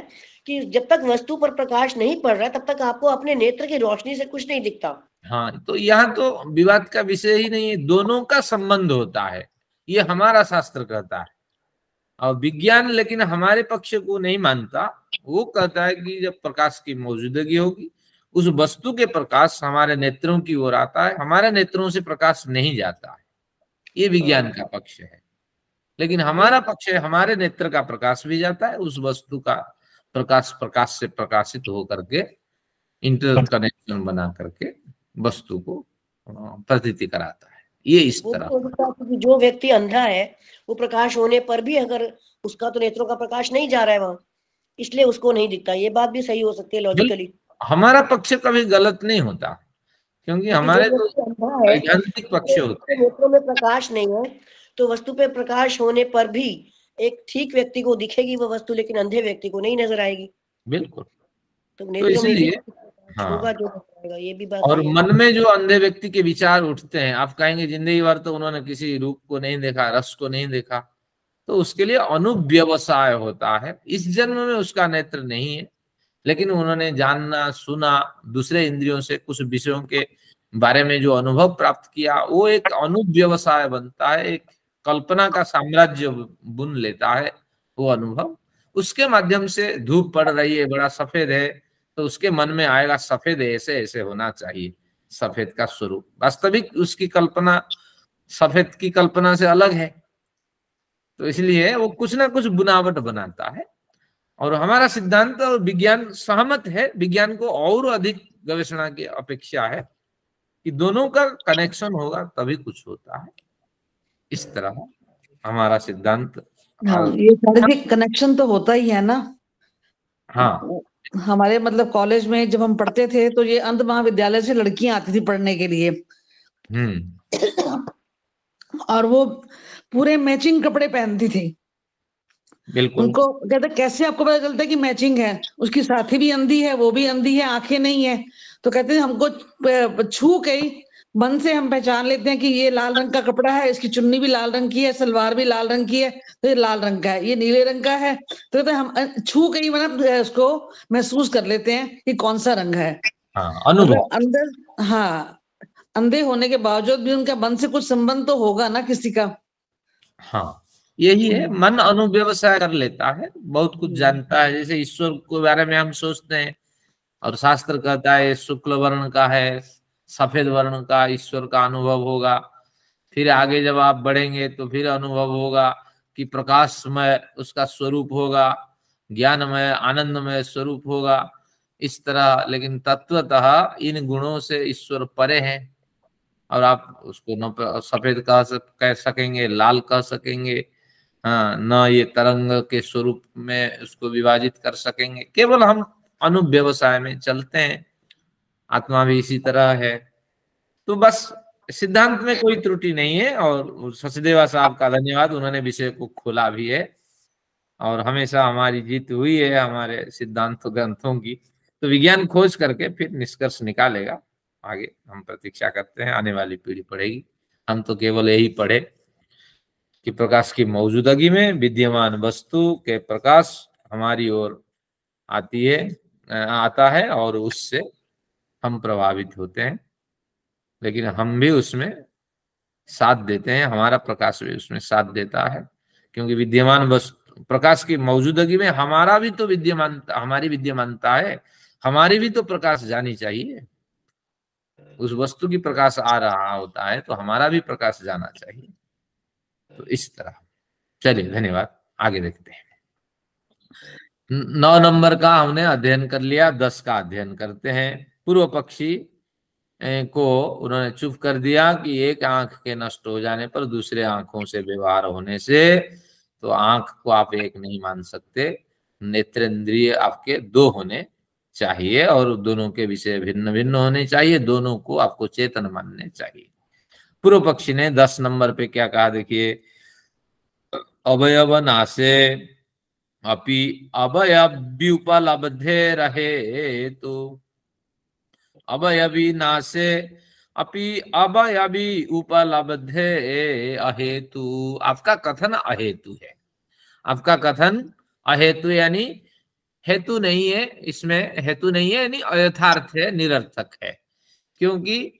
कि जब तक वस्तु पर प्रकाश नहीं पड़ रहा तब तक आपको अपने नेत्र की रोशनी से कुछ नहीं दिखता। हाँ, तो यहाँ तो विवाद का विषय ही नहीं है, दोनों का संबंध होता है, ये हमारा शास्त्र कहता है। और विज्ञान लेकिन हमारे पक्ष को नहीं मानता, वो कहता है कि जब प्रकाश की मौजूदगी होगी, उस वस्तु के प्रकाश हमारे नेत्रों की ओर आता है, हमारे नेत्रों से प्रकाश नहीं जाता है। ये विज्ञान का पक्ष है। लेकिन हमारा पक्ष है, हमारे नेत्र का प्रकाश भी जाता है, उस वस्तु का प्रकाश से प्रकाशित होकर के इंटर कनेक्शन बना करके वस्तु को प्रतीति कराता है। ये इस तरह जो व्यक्ति अंधा है वो प्रकाश होने पर भी अगर उसका तो नेत्रों का प्रकाश नहीं जा रहा है वहां, इसलिए उसको नहीं दिखता। ये बात भी सही हो सकती है लॉजिकली। हमारा पक्ष कभी गलत नहीं होता, क्योंकि हमारे तो वैज्ञानिक पक्ष होते हैं। नेत्रों में प्रकाश नहीं है तो वस्तु पे प्रकाश होने पर भी एक ठीक व्यक्ति को दिखेगी वो वस्तु, लेकिन अंधे व्यक्ति को नहीं नजर आएगी। बिल्कुल, तो नेत्रों में भी होगा जो होगा, ये भी बात। और मन में जो अंधे व्यक्ति के विचार उठते हैं, आप कहेंगे जिंदगी भर तो उन्होंने किसी रूप को नहीं देखा, रस को नहीं देखा, तो उसके लिए अनुव्यवसाय होता है। इस जन्म में उसका नेत्र नहीं है, लेकिन उन्होंने जानना, सुना, दूसरे इंद्रियों से कुछ विषयों के बारे में जो अनुभव प्राप्त किया, वो एक अनुव्यवसाय बनता है, एक कल्पना का साम्राज्य बुन लेता है वो अनुभव। उसके माध्यम से धूप पड़ रही है, बड़ा सफेद है, तो उसके मन में आएगा सफेद ऐसे ऐसे होना चाहिए, सफेद का स्वरूप। वास्तविक उसकी कल्पना सफेद की कल्पना से अलग है, तो इसलिए वो कुछ ना कुछ बुनावट बनाता है। और हमारा सिद्धांत और विज्ञान सहमत है, विज्ञान को और अधिक गवेषणा की अपेक्षा है कि दोनों का कनेक्शन होगा तभी कुछ होता है। इस तरह हमारा सिद्धांत। हाँ, ये शारीरिक कनेक्शन तो होता ही है ना। हाँ, हमारे मतलब कॉलेज में जब हम पढ़ते थे तो ये अंध महाविद्यालय से लड़कियां आती थी पढ़ने के लिए, और वो पूरे मैचिंग कपड़े पहनती थी। बिल्कुल। उनको कहते कैसे आपको पता चलता है कि मैचिंग है? उसकी साथी भी अंधी है, वो भी अंधी है, आंखें नहीं है, तो कहते हैं हमको छू के मन से हम पहचान लेते हैं कि ये लाल रंग का कपड़ा है, इसकी चुन्नी भी लाल रंग की है, सलवार भी लाल रंग की है, तो ये लाल रंग का है, ये नीले रंग का है। तो कहते हैं हम छू के ही मतलब उसको महसूस कर लेते हैं कि कौन सा रंग है। हाँ, अनुभव अंदर। हाँ, अंधे होने के बावजूद भी उनका मन से कुछ संबंध तो होगा ना किसी का। हाँ, यही है, मन अनुव्यवसाय कर लेता है, बहुत कुछ जानता है। जैसे ईश्वर के बारे में हम सोचते हैं और शास्त्र कहता है शुक्ल वर्ण का है, सफेद वर्ण का ईश्वर का अनुभव होगा। फिर आगे जब आप बढ़ेंगे तो फिर अनुभव होगा कि प्रकाशमय उसका स्वरूप होगा, ज्ञानमय आनंदमय स्वरूप होगा, इस तरह। लेकिन तत्वतः इन गुणों से ईश्वर परे हैं, और आप उसको न सफेद कह सकेंगे, लाल कह सकेंगे, हाँ, न ये तरंग के स्वरूप में उसको विभाजित कर सकेंगे। केवल हम अनुव्यवसाय में चलते हैं, आत्मा भी इसी तरह है। तो बस सिद्धांत में कोई त्रुटि नहीं है। और सचदेवा साहब का धन्यवाद, उन्होंने विषय को खोला भी है और हमेशा हमारी जीत हुई है हमारे सिद्धांत ग्रंथों की। तो विज्ञान खोज करके फिर निष्कर्ष निकालेगा, आगे हम प्रतीक्षा करते हैं, आने वाली पीढ़ी पढ़ेगी। हम तो केवल यही पढ़े कि प्रकाश की मौजूदगी में विद्यमान वस्तु के प्रकाश हमारी ओर आता है और उससे हम प्रभावित होते हैं, लेकिन हम भी उसमें साथ देते हैं, हमारा प्रकाश भी उसमें साथ देता है। क्योंकि विद्यमान वस्तु प्रकाश की मौजूदगी में हमारा भी तो हमारी विद्यमानता है, हमारी भी तो प्रकाश जानी चाहिए। उस वस्तु की प्रकाश आ रहा होता है तो हमारा भी प्रकाश जाना चाहिए। तो इस तरह चलिए, धन्यवाद। आगे देखते हैं। 9 नंबर का हमने अध्ययन कर लिया, 10 का अध्ययन करते हैं। पूर्व पक्षी को उन्होंने चुप कर दिया कि एक आंख के नष्ट हो जाने पर दूसरे आंखों से व्यवहार होने से तो आंख को आप एक नहीं मान सकते, नेत्रेंद्रिय आपके 2 होने चाहिए और दोनों के विषय भिन्न भिन्न होने चाहिए, दोनों को आपको चेतन मानने चाहिए। पूर्व पक्षी ने 10 नंबर पे क्या कहा, देखिए, अवयव नासे अपि अवयव्युपलब्धे रहे तो अवयवी नासे अपि अवयवी उपलब्धे अहेतु। आपका कथन अहेतु है, आपका कथन अहेतु यानी हेतु नहीं है, इसमें हेतु नहीं है यानी अयथार्थ है, निरर्थक है। क्योंकि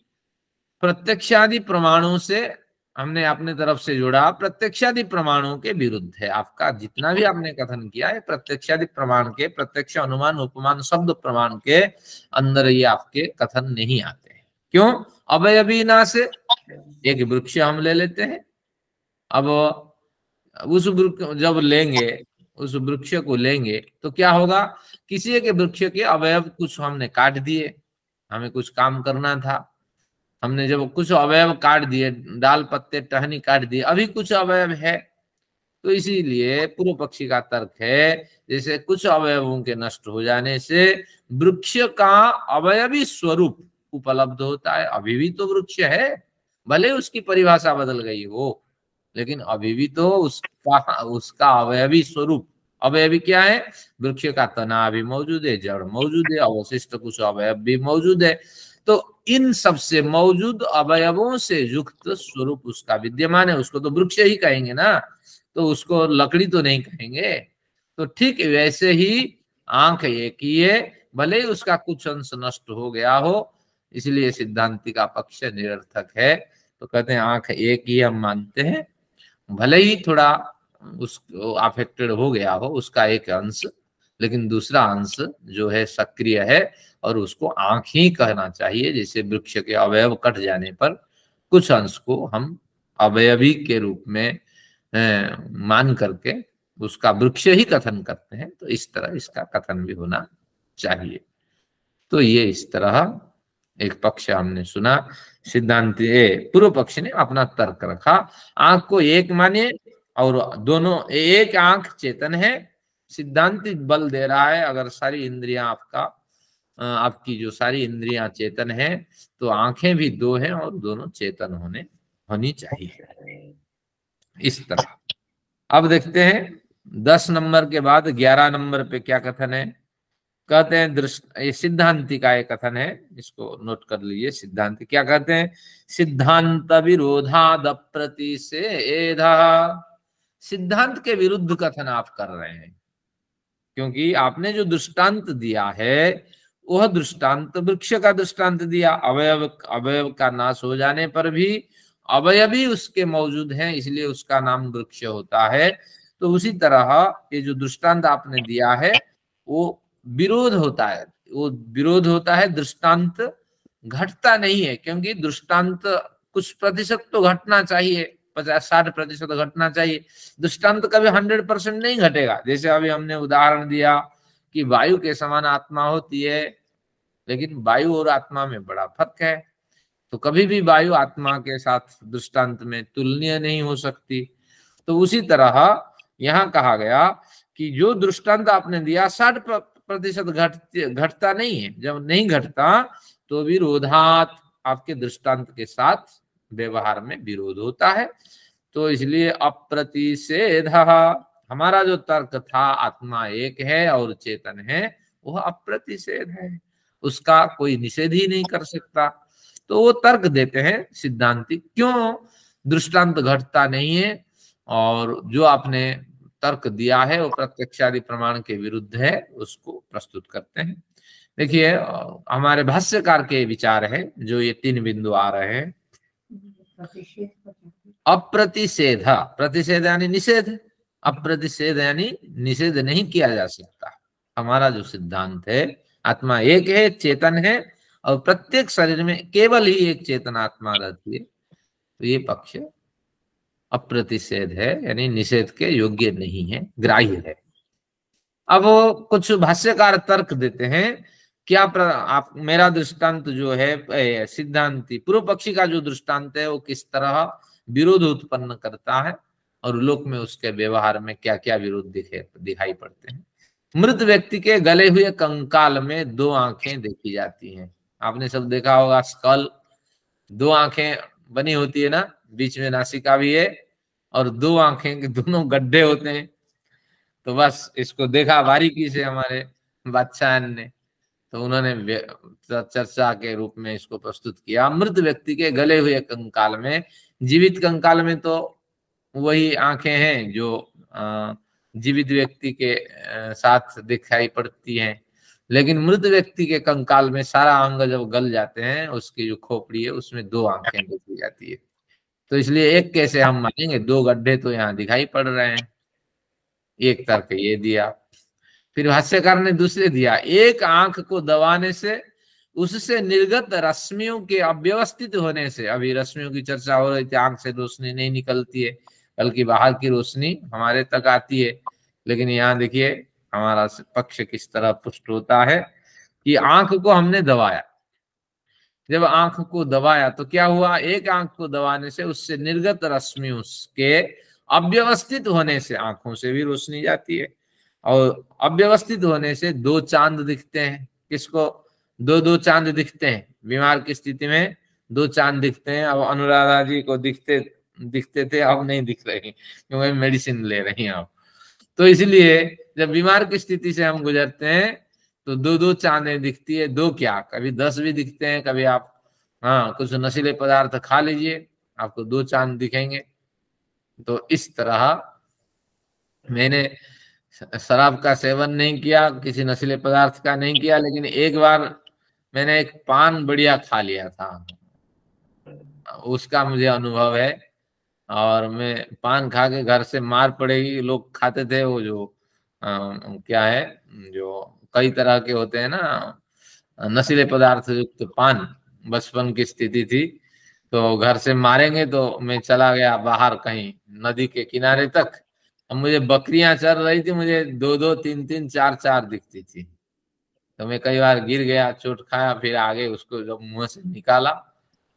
प्रत्यक्षादि प्रमाणों से हमने अपने तरफ से जोड़ा, प्रत्यक्षादि प्रमाणों के विरुद्ध है। आपका जितना भी आपने कथन किया है प्रत्यक्षादि प्रमाण के, प्रत्यक्ष अनुमान उपमान शब्द प्रमाण के अंदर ये आपके कथन नहीं आते हैं। क्यों? अवयवी ना से एक वृक्ष हम ले लेते हैं, अब उस वृक्ष जब लेंगे, उस वृक्ष को लेंगे तो क्या होगा, किसी एक वृक्ष के अवयव कुछ हमने काट दिए, हमें कुछ काम करना था, हमने जब कुछ अवयव काट दिए, डाल पत्ते टहनी काट दिए, अभी कुछ अवयव है। तो इसीलिए पूर्व पक्षी का तर्क है, जैसे कुछ अवयवों के नष्ट हो जाने से वृक्ष का अवयवी स्वरूप उपलब्ध होता है। अभी भी तो वृक्ष है, भले उसकी परिभाषा बदल गई हो, लेकिन अभी भी तो उसका अवयवी स्वरूप, अवयवी क्या है, वृक्ष का तना भी मौजूद है, जड़ मौजूद है, अवशिष्ट कुछ अवयव भी मौजूद है। तो इन सबसे मौजूद अवयवों से युक्त स्वरूप उसका विद्यमान है, उसको तो वृक्ष ही कहेंगे ना, तो उसको लकड़ी तो नहीं कहेंगे। तो ठीक वैसे ही आंख एक ही है, भले ही उसका कुछ अंश नष्ट हो गया हो, इसलिए सिद्धांति का पक्ष निरर्थक है। तो कहते हैं आंख एक ही हम मानते हैं, भले ही थोड़ा उसको अफेक्टेड हो गया हो उसका एक अंश, लेकिन दूसरा अंश जो है सक्रिय है और उसको आंख ही कहना चाहिए। जैसे वृक्ष के अवयव कट जाने पर कुछ अंश को हम अवयवी के रूप में मान करके उसका वृक्ष ही कथन करते हैं, तो इस तरह इसका कथन भी होना चाहिए। तो ये इस तरह एक पक्ष हमने सुना, सिद्धांत पूर्व पक्ष ने अपना तर्क रखा, आंख को एक मानिए और दोनों एक आंख चेतन है। सिद्धांत बल दे रहा है अगर सारी इंद्रियां आपकी जो सारी इंद्रियां चेतन है तो आंखें भी 2 हैं और दोनों चेतन होनी चाहिए, इस तरह। अब देखते हैं 10 नंबर के बाद 11 नंबर पे क्या कथन है। कहते हैं सिद्धांति का एक कथन है, इसको नोट कर लीजिए। सिद्धांति क्या कहते हैं, सिद्धांत विरोधाद प्रतिषेधा। सिद्धांत के विरुद्ध कथन आप कर रहे हैं, क्योंकि आपने जो दृष्टांत दिया है वह दृष्टांत वृक्ष का दृष्टांत दिया, अवयव का नाश हो जाने पर भी अवयवी उसके मौजूद हैं, इसलिए उसका नाम वृक्ष होता है। तो उसी तरह ये जो दृष्टांत आपने दिया है वो विरोध होता है, वो विरोध होता है, दृष्टांत घटता नहीं है। क्योंकि दृष्टांत कुछ प्रतिशत तो घटना चाहिए, 50-60% घटना चाहिए, दृष्टांत कभी 100% नहीं घटेगा। जैसे अभी हमने उदाहरण दिया कि वायु के समान आत्मा होती है, लेकिन वायु और आत्मा में बड़ा फर्क है, तो कभी भी वायु आत्मा के साथ दृष्टांत में तुलनीय नहीं हो सकती। तो उसी तरह यहाँ कहा गया कि जो दृष्टांत आपने दिया 60% घटता नहीं है। जब नहीं घटता तो विरोधात, आपके दृष्टांत के साथ व्यवहार में विरोध होता है। तो इसलिए अप्रतिषेध, हमारा जो तर्क था आत्मा एक है और चेतन है, वह अप्रतिषेध है, उसका कोई निषेध ही नहीं कर सकता। तो वो तर्क देते हैं सिद्धांती, क्यों दृष्टांत घटता नहीं है, और जो आपने तर्क दिया है वो प्रत्यक्षादि प्रमाण के विरुद्ध है, उसको प्रस्तुत करते हैं। देखिए हमारे भाष्यकार के विचार है, जो ये 3 बिंदु आ रहे हैं। अप्रतिषेध, प्रतिषेध यानी निषेध, अप्रतिषेध यानी निषेध नहीं किया जा सकता। हमारा जो सिद्धांत है, आत्मा एक है, चेतन है, और प्रत्येक शरीर में केवल ही एक चेतन आत्मा रहती है, तो ये पक्ष अप्रतिषेध है, यानी निषेध के योग्य नहीं है, ग्राह्य है। अब कुछ भाष्यकार तर्क देते हैं, क्या आप मेरा दृष्टांत जो है सिद्धांती पूर्व पक्षी का जो दृष्टांत है वो किस तरह विरोध उत्पन्न करता है, और लोक में उसके व्यवहार में क्या क्या विरोध दिखाई पड़ते हैं। मृत व्यक्ति के गले हुए कंकाल में 2 आंखें देखी जाती हैं। आपने सब देखा होगा, स्कल 2 आंखें बनी होती है ना, बीच में नासिका भी है, और 2 आंखें के दोनों गड्ढे होते हैं। तो बस इसको देखा बारीकी से हमारे बादशाह ने, तो उन्होंने चर्चा के रूप में इसको प्रस्तुत किया। मृत व्यक्ति के गले हुए कंकाल में, जीवित कंकाल में तो वही आंखें हैं जो जीवित व्यक्ति के साथ दिखाई पड़ती हैं, लेकिन मृत व्यक्ति के कंकाल में सारा अंग जब गल जाते हैं, उसकी जो खोपड़ी है उसमें 2 आंखें देखी जाती है। तो इसलिए एक कैसे हम मानेंगे, 2 गड्ढे तो यहाँ दिखाई पड़ रहे हैं। एक तर्क ये दिया। फिर भाष्यकार ने दूसरे दिया, एक आंख को दबाने से उससे निर्गत रश्मियों के अव्यवस्थित होने से, अभी रश्मियों की चर्चा हो रही थी, आंख से रोशनी नहीं निकलती है, बल्कि बाहर की रोशनी हमारे तक आती है। लेकिन यहाँ देखिए हमारा पक्ष किस तरह पुष्ट होता है कि आंख को हमने दबाया, जब आंख को दबाया तो क्या हुआ, एक आंख को दबाने से उससे निर्गत रश्मि उसके अव्यवस्थित होने से आंखों से भी रोशनी जाती है, और अव्यवस्थित होने से 2 चांद दिखते हैं। किसको 2-2 चांद दिखते हैं? बीमार की स्थिति में 2 चांद दिखते हैं। अब अनुराधा जी को दिखते थे, अब नहीं दिख रहे क्योंकि मेडिसिन ले रही हैं अब। तो इसलिए जब बीमार की स्थिति से हम गुजरते हैं तो 2-2 चांदें दिखती है। 2 क्या, कभी 10 भी दिखते हैं। कभी आप कुछ नशीले पदार्थ खा लीजिए, आपको 2 चांद दिखेंगे। तो इस तरह मैंने शराब का सेवन नहीं किया, किसी नशीले पदार्थ का नहीं किया, लेकिन एक बार मैंने एक पान बढ़िया खा लिया था, उसका मुझे अनुभव है। और मैं पान खा के घर से मार पड़ेगी, लोग खाते थे वो जो क्या है, जो कई तरह के होते हैं ना नशीले पदार्थ युक्त पान, बचपन की स्थिति थी। तो घर से मारेंगे तो मैं चला गया बाहर कहीं नदी के किनारे तक। अब मुझे बकरियां चर रही थी, मुझे 2-2, 3-3, 4-4 दिखती थी। तो मैं कई बार गिर गया, चोट खाया, फिर आगे उसको जब मुंह से निकाला,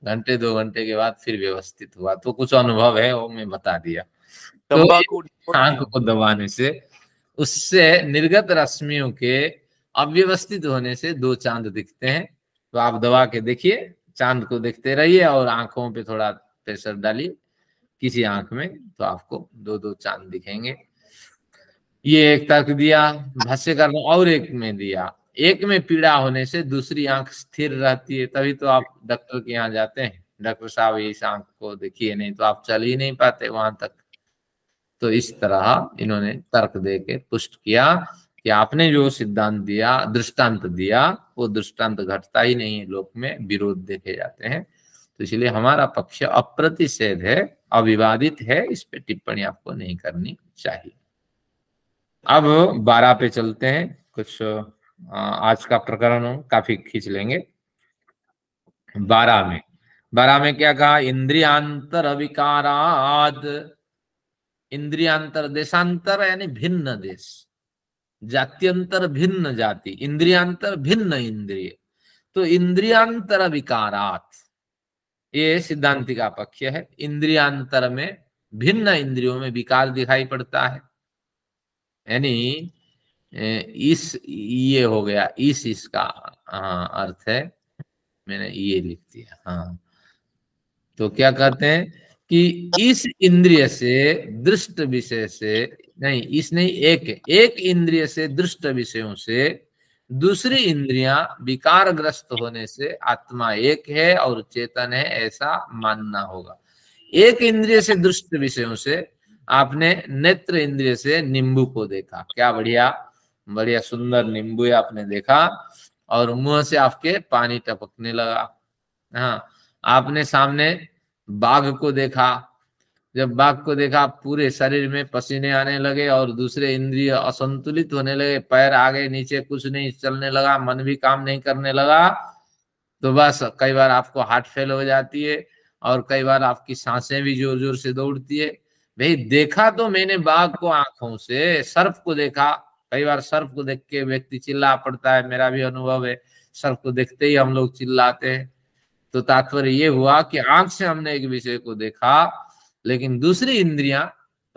घंटे 2 घंटे के बाद फिर व्यवस्थित हुआ। तो कुछ अनुभव है वो मैं बता दिया। तो आंख को दबाने से उससे निर्गत रश्मियों के अव्यवस्थित होने से 2 चांद दिखते हैं। तो आप दबा के देखिए, चांद को देखते रहिए और आंखों पे थोड़ा प्रेशर डालिए किसी आंख में, तो आपको 2-2 चांद दिखेंगे। ये एक तर्क दिया भाष्यकार ने। और एक में दिया, एक में पीड़ा होने से दूसरी आंख स्थिर रहती है। तभी तो आप डॉक्टर के यहाँ जाते हैं, डॉक्टर साहब इस आंख को देखिए, नहीं तो आप चल ही नहीं पाते वहां तक। तो इस तरह इन्होंने तर्क दे के पुष्ट किया कि आपने जो सिद्धांत दिया, दृष्टांत दिया, वो दृष्टांत घटता ही नहीं है, लोक में विरोध देखे जाते हैं। तो इसलिए हमारा पक्ष अप्रतिषेध है, अविवादित है, इस पे टिप्पणी आपको नहीं करनी चाहिए। अब 12 पे चलते हैं। कुछ आज का प्रकरण काफी खींच लेंगे। 12 में क्या कहा, इंद्रियांतर विकाराद। इंद्रियांतर, देशांतर यानी भिन्न देश, जात्यंतर भिन्न जाति, इंद्रियांतर भिन्न इंद्रिय। तो इंद्रियांतर विकारात, ये सिद्धांति का पक्ष है। इंद्रियांतर में भिन्न इंद्रियों में विकार दिखाई पड़ता है, यानी ये हो गया, इसका अर्थ है। मैंने ये लिख दिया। हाँ, तो क्या कहते हैं कि इस इंद्रिय से दृष्ट विषय से नहीं, इस नहीं, एक इंद्रिय से दृष्ट विषयों से दूसरी इंद्रियां विकारग्रस्त होने से आत्मा एक है और चेतन है, ऐसा मानना होगा। एक इंद्रिय से दृष्ट विषयों से आपने नेत्र इंद्रिय से नींबू को देखा, क्या बढ़िया बढ़िया सुंदर नींबू आपने देखा और मुंह से आपके पानी टपकने लगा। हाँ, आपने सामने बाघ को देखा, जब बाघ को देखा पूरे शरीर में पसीने आने लगे और दूसरे इंद्रिय असंतुलित होने लगे, पैर आगे नीचे कुछ नहीं चलने लगा, मन भी काम नहीं करने लगा, तो बस कई बार आपको हार्ट फेल हो जाती है और कई बार आपकी सांसें भी जोर जोर से दौड़ती है। भाई देखा तो मैंने बाघ को आंखों से, सर्प को देखा, कई बार सर्प को देख के व्यक्ति चिल्ला पड़ता है, मेरा भी अनुभव है, सर्प को देखते ही हम लोग चिल्लाते हैं। तो तात्पर्य ये हुआ कि आंख से हमने एक विषय को देखा लेकिन दूसरी इंद्रियां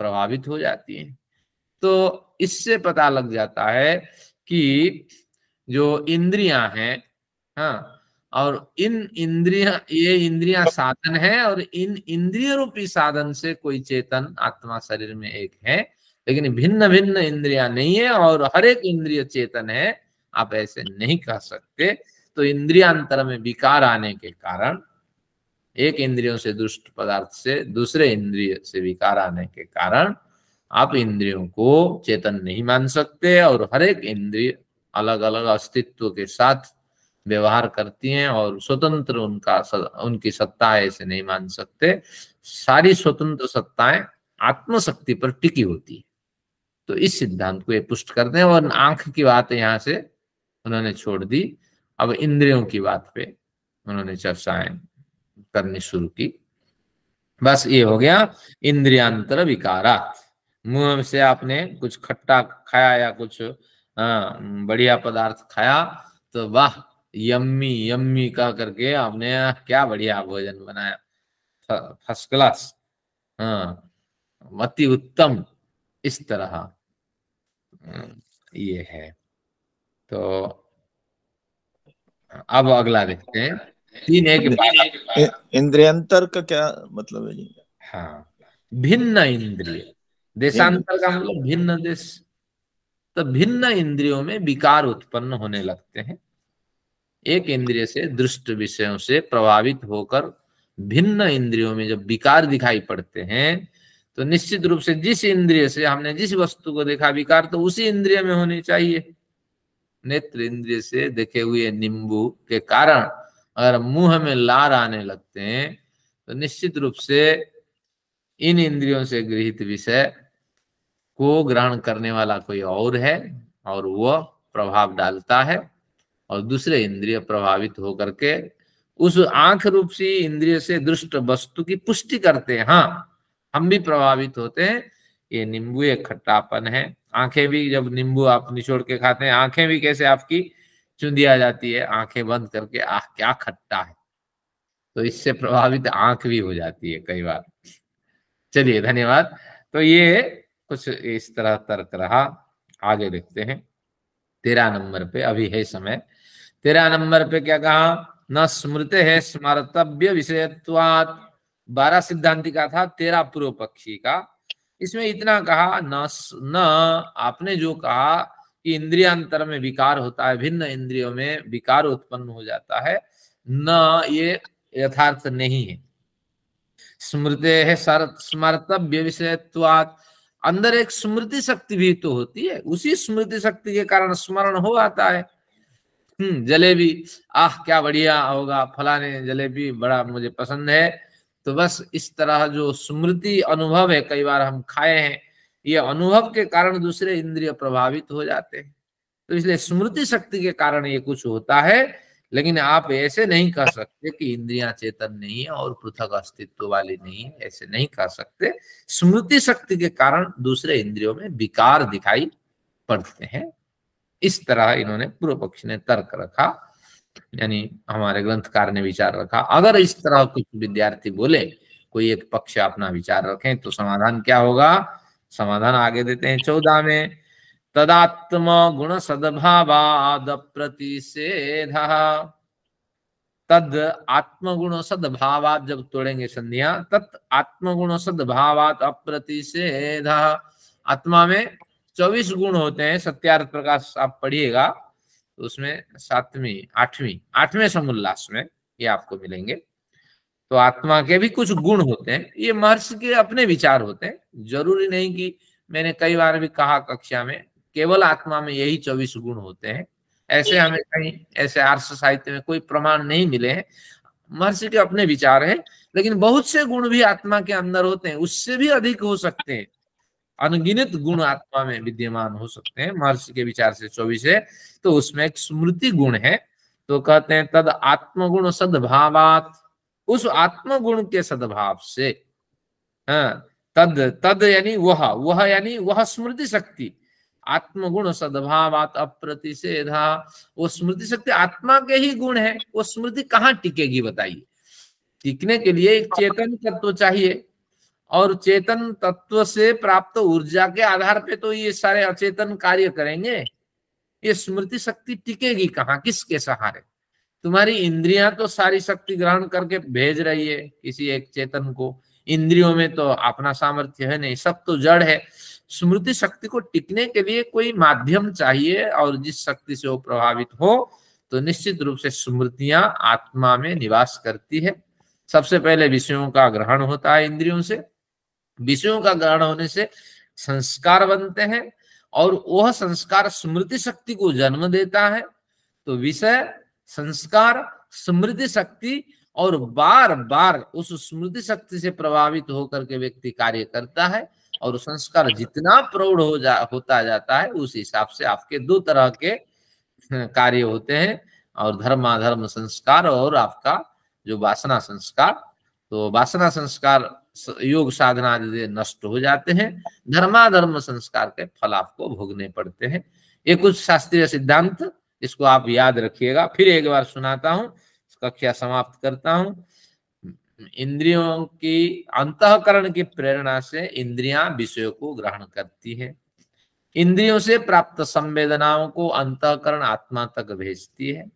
प्रभावित हो जाती हैं। तो इससे पता लग जाता है कि जो इंद्रियां हैं, हाँ, और इन इंद्रियां, ये इंद्रियां साधन है और इन इंद्रिय रूपी साधन से कोई चेतन आत्मा शरीर में एक है, लेकिन भिन्न भिन्न इंद्रियां नहीं है और हर एक इंद्रिय चेतन है, आप ऐसे नहीं कह सकते। तो इंद्रियांतर में विकार आने के कारण, एक इंद्रियों से दुष्ट पदार्थ से दूसरे इंद्रिय से विकार आने के कारण आप इंद्रियों को चेतन नहीं मान सकते और हर एक इंद्रिय अलग अलग अस्तित्व के साथ व्यवहार करती हैं और स्वतंत्र उनकी सत्ता है ऐसे नहीं मान सकते। सारी स्वतंत्र सत्ताएं आत्मशक्ति पर टिकी होती है। तो इस सिद्धांत को ये पुष्ट करते हैं और आंख की बात यहाँ से उन्होंने छोड़ दी, अब इंद्रियों की बात पे उन्होंने चर्चाएं करनी शुरू की। बस ये हो गया इंद्रियांतर विकारात। मुंह से आपने कुछ खट्टा खाया या कुछ बढ़िया पदार्थ खाया तो वाह यम्मी यम्मी कह करके आपने क्या बढ़िया भोजन बनाया, फर्स्ट क्लास, हाँ, अति उत्तम, इस तरह ये है। तो अब अगला देखते हैं, 3:1 इंद्रियंतर का क्या मतलब है जी? हाँ, भिन्न इंद्रिय, देशांतर का मतलब भिन्न देश। तो भिन्न इंद्रियों में विकार उत्पन्न होने लगते हैं। एक इंद्रिय से दृष्ट विषयों से प्रभावित होकर भिन्न इंद्रियों में जब विकार दिखाई पड़ते हैं तो निश्चित रूप से जिस इंद्रिय से हमने जिस वस्तु को देखा विकार तो उसी इंद्रिय में होनी चाहिए। नेत्र इंद्रिय से देखे हुए नींबू के कारण अगर मुंह में लार आने लगते हैं तो निश्चित रूप से इन इंद्रियों से गृहीत विषय को ग्रहण करने वाला कोई और है और वह प्रभाव डालता है और दूसरे इंद्रिय प्रभावित होकर के उस आंख रूप सी इंद्रिय से दृष्ट वस्तु की पुष्टि करते हैं। हाँ, हम भी प्रभावित होते हैं। ये नींबू एक खट्टापन है, आंखें भी जब नींबू आप निचोड़ के खाते हैं आंखें भी कैसे आपकी चुंदी आ जाती है, आंखें बंद करके आह क्या खट्टा है, तो इससे प्रभावित आंख भी हो जाती है कई बार। चलिए धन्यवाद। तो ये कुछ इस तरह तर्क रहा। आगे देखते हैं 13 नंबर पे, अभी है समय। 13 नंबर पे क्या कहा, न स्मृते है स्मर्तव्य विषयत्वात्। 12 सिद्धांति का था, 13 पूर्व पक्षी का। इसमें इतना कहा न आपने जो कहा कि इंद्रियांतर में विकार होता है, भिन्न इंद्रियों में विकार उत्पन्न हो जाता है, न ये यथार्थ नहीं है। स्मृते है स्मर्तव्य विषयत्वात्, अंदर एक स्मृति शक्ति भी तो होती है, उसी स्मृति शक्ति के कारण स्मरण हो आता है। जलेबी, आह क्या बढ़िया होगा, फलाने जलेबी बड़ा मुझे पसंद है, तो बस इस तरह जो स्मृति अनुभव है, कई बार हम खाए हैं, ये अनुभव के कारण दूसरे इंद्रिय प्रभावित हो जाते हैं। तो इसलिए स्मृति शक्ति के कारण ये कुछ होता है, लेकिन आप ऐसे नहीं कह सकते कि इंद्रियां चेतन नहीं है और पृथक अस्तित्व वाली नहीं है, ऐसे नहीं कह सकते। स्मृति शक्ति के कारण दूसरे इंद्रियों में विकार दिखाई पड़ते हैं। इस तरह इन्होंने पूर्व पक्ष ने तर्क रखा, यानी हमारे ग्रंथकार ने विचार रखा। अगर इस तरह कुछ विद्यार्थी बोले, कोई एक पक्ष अपना विचार रखें, तो समाधान क्या होगा? समाधान आगे देते हैं 14 में, तदात्म गुण सद्भावाद प्रतिषेध। तद आत्मगुण सद्भावात, जब तोड़ेंगे संधियां, तत् आत्मगुण सद्भावात अप्रतिषेध। आत्मा में 24 गुण होते हैं। सत्यार्थ प्रकाश आप पढ़िएगा तो उसमें 7वीं 8वें समुल्लास में ये आपको मिलेंगे। तो आत्मा के भी कुछ गुण होते हैं। ये महर्षि के अपने विचार होते हैं, जरूरी नहीं कि, मैंने कई बार भी कहा कक्षा में, केवल आत्मा में यही 24 गुण होते हैं, ऐसे हमें कहीं ऐसे आर्ष साहित्य में कोई प्रमाण नहीं मिले हैं। महर्षि के अपने विचार हैं, लेकिन बहुत से गुण भी आत्मा के अंदर होते हैं, उससे भी अधिक हो सकते हैं, अनगिनत गुण आत्मा में विद्यमान हो सकते हैं। महर्षि के विचार से 24 है, तो उसमें एक स्मृति गुण है। तो कहते हैं तद आत्मगुण सद्भावात, उस आत्मगुण के सद्भाव से, हाँ, तद यानी वह यानी वह स्मृति शक्ति, आत्मगुण सद्भावात अप्रतिषेधा, वो स्मृति शक्ति आत्मा के ही गुण है। वो स्मृति कहाँ टिकेगी बताइए? टिकने के लिए एक चेतन तत्व चाहिए, और चेतन तत्व से प्राप्त ऊर्जा के आधार पे तो ये सारे अचेतन कार्य करेंगे। ये स्मृति शक्ति टिकेगी कहाँ, किसके सहारे? तुम्हारी इंद्रियां तो सारी शक्ति ग्रहण करके भेज रही है किसी एक चेतन को, इंद्रियों में तो अपना सामर्थ्य है नहीं, सब तो जड़ है। स्मृति शक्ति को टिकने के लिए कोई माध्यम चाहिए, और जिस शक्ति से वो प्रभावित हो, तो निश्चित रूप से स्मृतियां आत्मा में निवास करती है। सबसे पहले विषयों का ग्रहण होता है इंद्रियों से, विषयों का ग्रहण होने से संस्कार बनते हैं, और वह संस्कार स्मृति शक्ति को जन्म देता है। तो विषय, संस्कार, स्मृति शक्ति, और बार बार उस स्मृति शक्ति से प्रभावित होकर के व्यक्ति कार्य करता है, और संस्कार जितना प्रौढ़ होता जाता है, उस हिसाब से आपके 2 तरह के कार्य होते हैं, और धर्माधर्म संस्कार और आपका जो वासना संस्कार। तो वासना संस्कार योग साधना आदि नष्ट हो जाते हैं, धर्माधर्म संस्कार के फल आपको भोगने पड़ते हैं। ये कुछ शास्त्रीय सिद्धांत, इसको आप याद रखिएगा। फिर एक बार सुनाता हूं, कक्षा समाप्त करता हूं। इंद्रियों की, अंतःकरण की प्रेरणा से इंद्रियां विषयों को ग्रहण करती है। इंद्रियों से प्राप्त संवेदनाओं को अंतःकरण आत्मा तक भेजती है,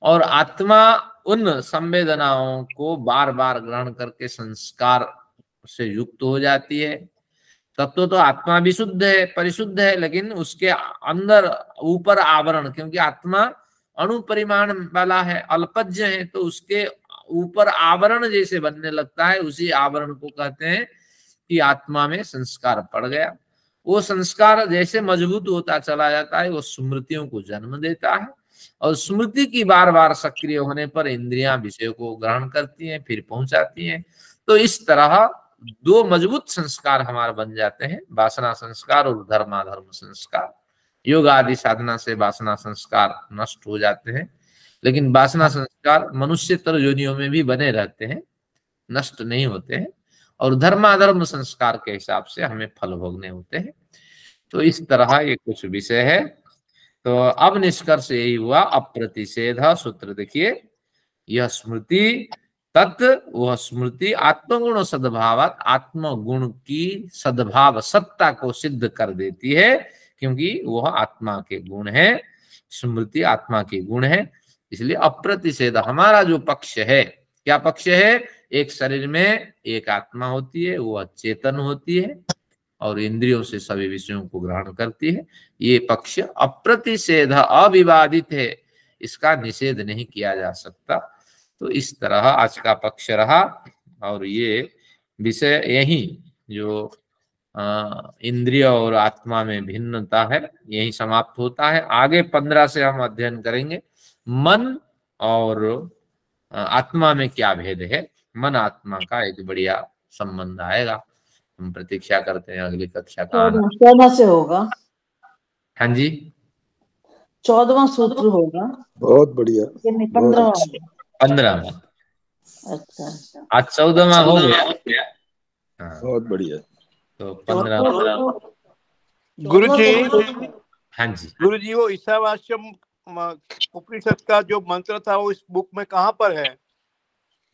और आत्मा उन संवेदनाओं को बार बार ग्रहण करके संस्कार से युक्त हो जाती है। तत्व तो आत्मा भी शुद्ध है, परिशुद्ध है, लेकिन उसके अंदर ऊपर आवरण, क्योंकि आत्मा अणु परिमाण वाला है, अल्पज्य है, तो उसके ऊपर आवरण जैसे बनने लगता है, उसी आवरण को कहते हैं कि आत्मा में संस्कार पड़ गया। वो संस्कार जैसे मजबूत होता चला जाता है, वो स्मृतियों को जन्म देता है, और स्मृति की बार बार सक्रिय होने पर इंद्रियां विषयों को ग्रहण करती हैं, फिर पहुंचाती हैं। तो इस तरह 2 मजबूत संस्कार हमारे बन जाते हैं, वासना संस्कार और धर्माधर्म संस्कार। योग आदि साधना से वासना संस्कार नष्ट हो जाते हैं, लेकिन वासना संस्कार मनुष्यतर योनियों में भी बने रहते हैं, नष्ट नहीं होते हैं, और धर्माधर्म संस्कार के हिसाब से हमें फल भोगने होते हैं। तो इस तरह ये कुछ विषय है। तो अब निष्कर्ष यही हुआ, अप्रतिषेध सूत्र देखिए, यह स्मृति तत्, वह स्मृति आत्मगुण सद्भावात, आत्मगुण की सद्भाव सत्ता को सिद्ध कर देती है, क्योंकि वह आत्मा के गुण है, स्मृति आत्मा के गुण है। इसलिए अप्रतिषेध हमारा जो पक्ष है, क्या पक्ष है? एक शरीर में एक आत्मा होती है, वह चेतन होती है, और इंद्रियों से सभी विषयों को ग्रहण करती है। ये पक्ष अप्रतिषेध, अविवादित है, इसका निषेध नहीं किया जा सकता। तो इस तरह आज का पक्ष रहा, और ये विषय यही जो इंद्रिय और आत्मा में भिन्नता है, यही समाप्त होता है। आगे 15 से हम अध्ययन करेंगे मन और आत्मा में क्या भेद है। मन आत्मा का एक बढ़िया संबंध आएगा, हम प्रतीक्षा करते हैं अगली कक्षा का। 14 से होगा। हाँ जी, 14वां सूत्र होगा। बहुत बढ़िया, 15वां। अच्छा, आज 14वां हो गया। हाँ, बहुत बढ़िया। तो 15। गुरु जी, हाँ जी, गुरु जी, वो ईशावास्यम उपनिषद का जो मंत्र था, वो इस बुक में कहाँ पर है?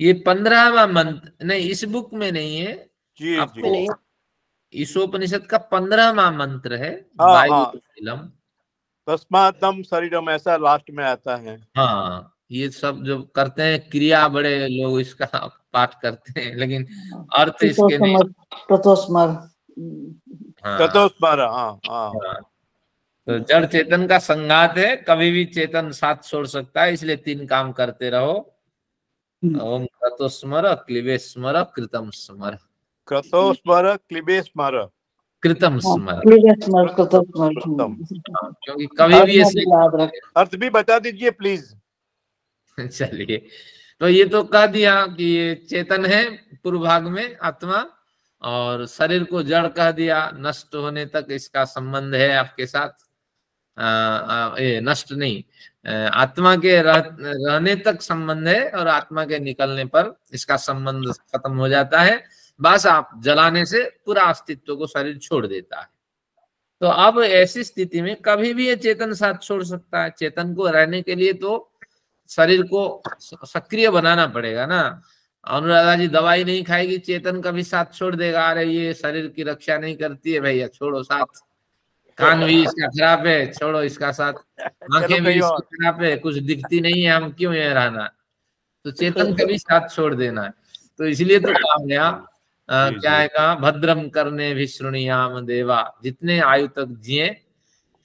ये 15वां मंत्र नहीं, इस बुक में नहीं है जी आपको। जी, ईशोपनिषद का 15वां मंत्र है, हाँ हाँ, बाइबल। तस्मादम शरीरम, ऐसा लास्ट में आता है। हाँ, ये सब जो करते हैं क्रिया, बड़े लोग इसका पाठ करते हैं, लेकिन अर्थ इसके नहीं। प्रतोस्मर, प्रतोस्मर, हाँ हाँ। तो जड़ चेतन का संघात है, कभी भी चेतन साथ छोड़ सकता है, इसलिए 3 काम करते रहो। ओम क्रतोस्मर, क्लिबे स्मर, कृतम स्मर। क्रतोस्मर, क्लिबे स्मर, कृतम स्मर। क्योंकि कभी भी अर्थ भी बता दीजिए प्लीज। चलिए, तो ये तो कह दिया कि ये चेतन है पूर्व भाग में आत्मा, और शरीर को जड़ कह दिया, नष्ट होने तक इसका संबंध है आपके साथ। ये नष्ट नहीं, आत्मा के रहने तक संबंध है, और आत्मा के निकलने पर इसका संबंध खत्म हो जाता है। बस आप जलाने से पूरा अस्तित्व को शरीर छोड़ देता है। तो अब ऐसी स्थिति में कभी भी ये चेतन साथ छोड़ सकता है। चेतन को रहने के लिए तो शरीर को सक्रिय बनाना पड़ेगा ना। अनुराधा जी दवाई नहीं खाएगी, चेतन कभी साथ छोड़ देगा, अरे ये शरीर की रक्षा नहीं करती है भैया, छोड़ो साथ। कान भी इसका खराब है, छोड़ो इसका साथ। आंखें भी इसकी खराब है, कुछ दिखती नहीं है, हम क्यों ये रहना। तो चेतन कभी साथ छोड़ देना है। तो इसलिए तो कहा गया, क्या है कहा, भद्रम करने भी श्रुणियाम देवा, जितने आयु तक जिए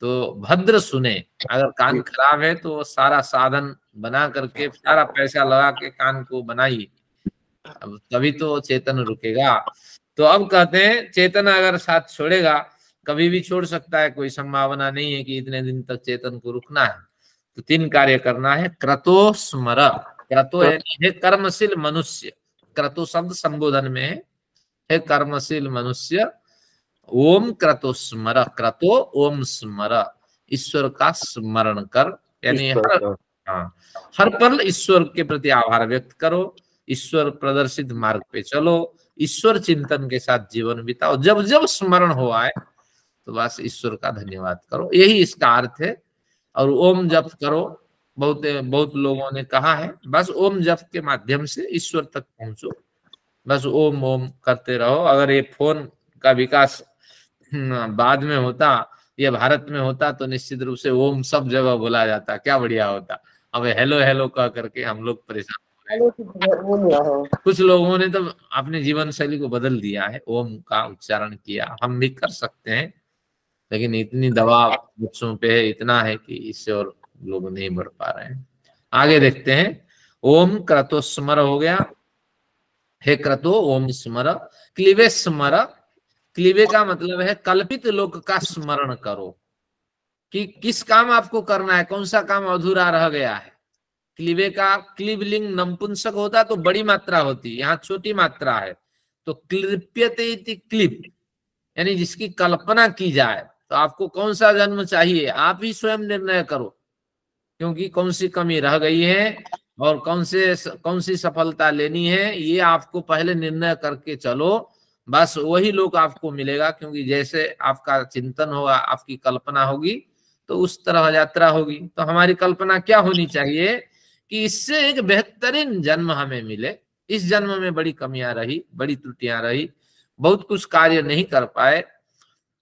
तो भद्र सुने। अगर कान खराब है तो सारा साधन बना करके, सारा पैसा लगा के कान को बनाइए, अब तभी तो चेतन रुकेगा। तो अब कहते हैं चेतन अगर साथ छोड़ेगा, कभी भी छोड़ सकता है, कोई संभावना नहीं है कि इतने दिन तक चेतन को रुकना है। तो 3 कार्य करना है। क्रतो स्मर, क्रतो है कर्मशील मनुष्य, क्रतो शब्द संबोधन में है कर्मशील मनुष्य। ओम क्रतो स्मर, क्रतो ओम स्मर, ईश्वर का स्मरण कर, यानी हर पल ईश्वर के प्रति आभार व्यक्त करो, ईश्वर प्रदर्शित मार्ग पे चलो, ईश्वर चिंतन के साथ जीवन बिताओ। जब जब स्मरण हो आए तो बस ईश्वर का धन्यवाद करो, यही इसका अर्थ है। और ओम जप करो, बहुत लोगों ने कहा है, बस ओम जप के माध्यम से ईश्वर तक पहुंचो। बस ओम ओम करते रहो। अगर ये फोन का विकास बाद में होता, ये भारत में होता, तो निश्चित रूप से ओम सब जगह बोला जाता, क्या बढ़िया होता। अब हेलो हेलो कह करके हम लोग परेशान हो गए। कुछ लोगों ने तो अपने जीवन शैली को बदल दिया है, ओम का उच्चारण किया। हम भी कर सकते हैं, लेकिन इतनी दबाव बच्चों पे है, इतना है कि इससे और लोग नहीं बढ़ पा रहे हैं। आगे देखते हैं। ओम क्रतो स्मर हो गया, हे क्रतो ओम स्मर, क्लिबे स्मर। क्लिबे का मतलब है कल्पित लोक का स्मरण करो, कि किस काम आपको करना है, कौन सा काम अधूरा रह गया है। क्लिबे का क्लिबलिंग नपुंसक होता तो बड़ी मात्रा होती, यहाँ छोटी मात्रा है। तो क्लिप्यते इति क्लिप, यानी जिसकी कल्पना की जाए। तो आपको कौन सा जन्म चाहिए, आप ही स्वयं निर्णय करो, क्योंकि कौन सी कमी रह गई है और कौन सी सफलता लेनी है, ये आपको पहले निर्णय करके चलो। बस वही लोग आपको मिलेगा, क्योंकि जैसे आपका चिंतन होगा, आपकी कल्पना होगी, तो उस तरह यात्रा होगी। तो हमारी कल्पना क्या होनी चाहिए कि इससे एक बेहतरीन जन्म हमें मिले। इस जन्म में बड़ी कमियां रही, बड़ी त्रुटियां रही, बहुत कुछ कार्य नहीं कर पाए,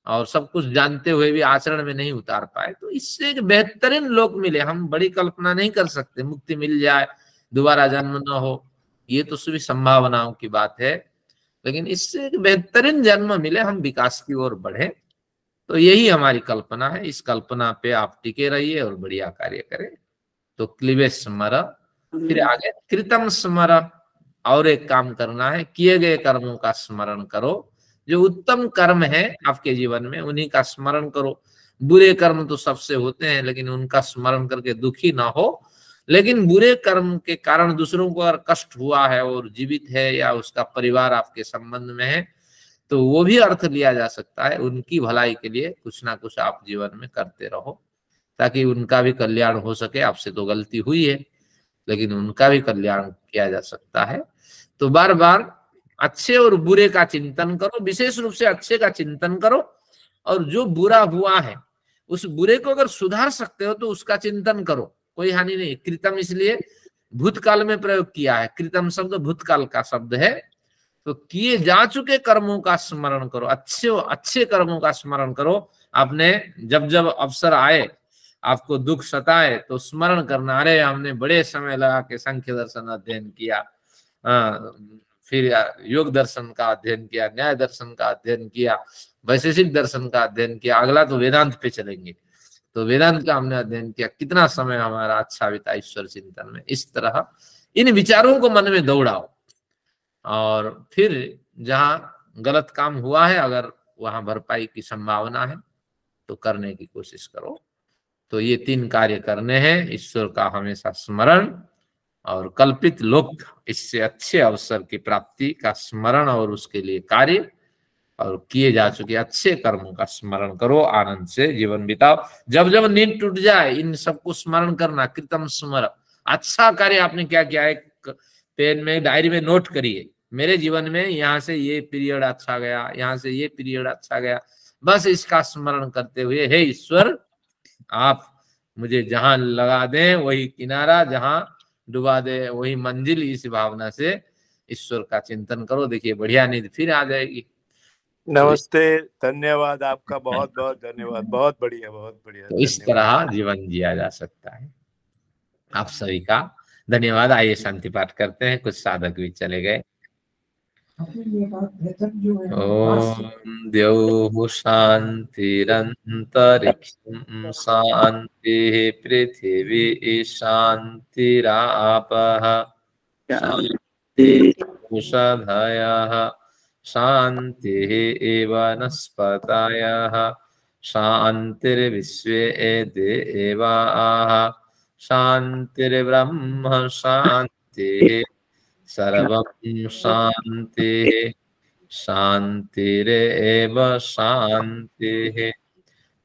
और सब कुछ जानते हुए भी आचरण में नहीं उतार पाए। तो इससे एक बेहतरीन लोक मिले। हम बड़ी कल्पना नहीं कर सकते, मुक्ति मिल जाए, दोबारा जन्म न हो, ये तो सभी संभावनाओं की बात है। लेकिन इससे एक बेहतरीन जन्म मिले, हम विकास की ओर बढ़े, तो यही हमारी कल्पना है। इस कल्पना पे आप टिके रहिए और बढ़िया कार्य करें। तो क्लिबे स्मर, फिर आगे कृतम स्मर, और एक काम करना है, किए गए कर्मों का स्मरण करो। जो उत्तम कर्म है आपके जीवन में, उन्हीं का स्मरण करो। बुरे कर्म तो सबसे होते हैं, लेकिन उनका स्मरण करके दुखी ना हो। लेकिन बुरे कर्म के कारण दूसरों को अगर कष्ट हुआ है और जीवित है, या उसका परिवार आपके संबंध में है, तो वो भी अर्थ लिया जा सकता है। उनकी भलाई के लिए कुछ ना कुछ आप जीवन में करते रहो, ताकि उनका भी कल्याण हो सके। आपसे तो गलती हुई है, लेकिन उनका भी कल्याण किया जा सकता है। तो बार बार अच्छे और बुरे का चिंतन करो, विशेष रूप से अच्छे का चिंतन करो। और जो बुरा हुआ है, उस बुरे को अगर सुधार सकते हो तो उसका चिंतन करो, कोई हानि नहीं। कृतम इसलिए भूतकाल में प्रयोग किया है, कृतम शब्द भूतकाल का शब्द है। तो किए जा चुके कर्मों का स्मरण करो, अच्छे कर्मों का स्मरण करो। आपने जब जब अवसर आए आपको दुख सताए तो स्मरण करना, अरे हमने बड़े समय लगा के सांख्य दर्शन अध्ययन किया, फिर योग दर्शन का अध्ययन किया, न्याय दर्शन का अध्ययन किया, वैशेषिक दर्शन का अध्ययन किया, अगला तो वेदांत पे चलेंगे, तो वेदांत का हमने अध्ययन किया, कितना समय हमारा अच्छा बीता ईश्वर चिंतन में। इस तरह इन विचारों को मन में दौड़ाओ, और फिर जहाँ गलत काम हुआ है अगर वहां भरपाई की संभावना है तो करने की कोशिश करो। तो ये 3 कार्य करने हैं, ईश्वर का हमेशा स्मरण और कल्पित लोक इससे अच्छे अवसर की प्राप्ति का स्मरण और उसके लिए कार्य, और किए जा चुके अच्छे कर्मों का स्मरण करो, आनंद से जीवन बिताओ। जब जब नींद टूट जाए इन सबको स्मरण करना, कृतम स्मरण, अच्छा कार्य आपने क्या किया है पेन में डायरी में नोट करिए, मेरे जीवन में यहाँ से ये पीरियड अच्छा गया, यहाँ से ये पीरियड अच्छा गया, बस इसका स्मरण करते हुए हे ईश्वर आप मुझे जहां लगा दें वही किनारा, जहां डुबा दे वही मंजिल, इस भावना से ईश्वर का चिंतन करो। देखिए बढ़िया नींद फिर आ जाएगी। नमस्ते, धन्यवाद आपका, बहुत बहुत धन्यवाद, बहुत बढ़िया, बहुत बढ़िया। तो इस तरह जीवन जिया जा सकता है। आप सभी का धन्यवाद। आइए शांति पाठ करते हैं, कुछ साधक भी चले गए। ओम द्यौः शान्तिरन्तरिक्षं शान्तिः पृथिवी शान्तिरापः शान्तिरोषधयः शान्तिः वनस्पतयः शान्तिर्विश्वे देवाः शान्तिर्ब्रह्म शान्तिः सर्वं शान्तिः शान्तिरेव शान्तिः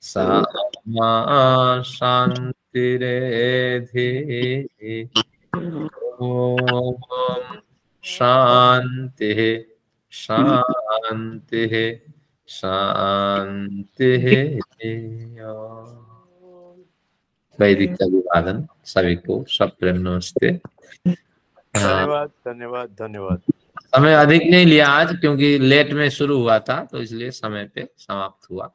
सामा शान्तिरेधि। ओम शान्तिः शान्तिः शान्तिः। वैदिक अभिवादन सभी को, सब प्रेम नमस्ते। धन्यवाद धन्यवाद धन्यवाद। समय अधिक नहीं लिया आज क्योंकि लेट में शुरू हुआ था, तो इसलिए समय पे समाप्त हुआ।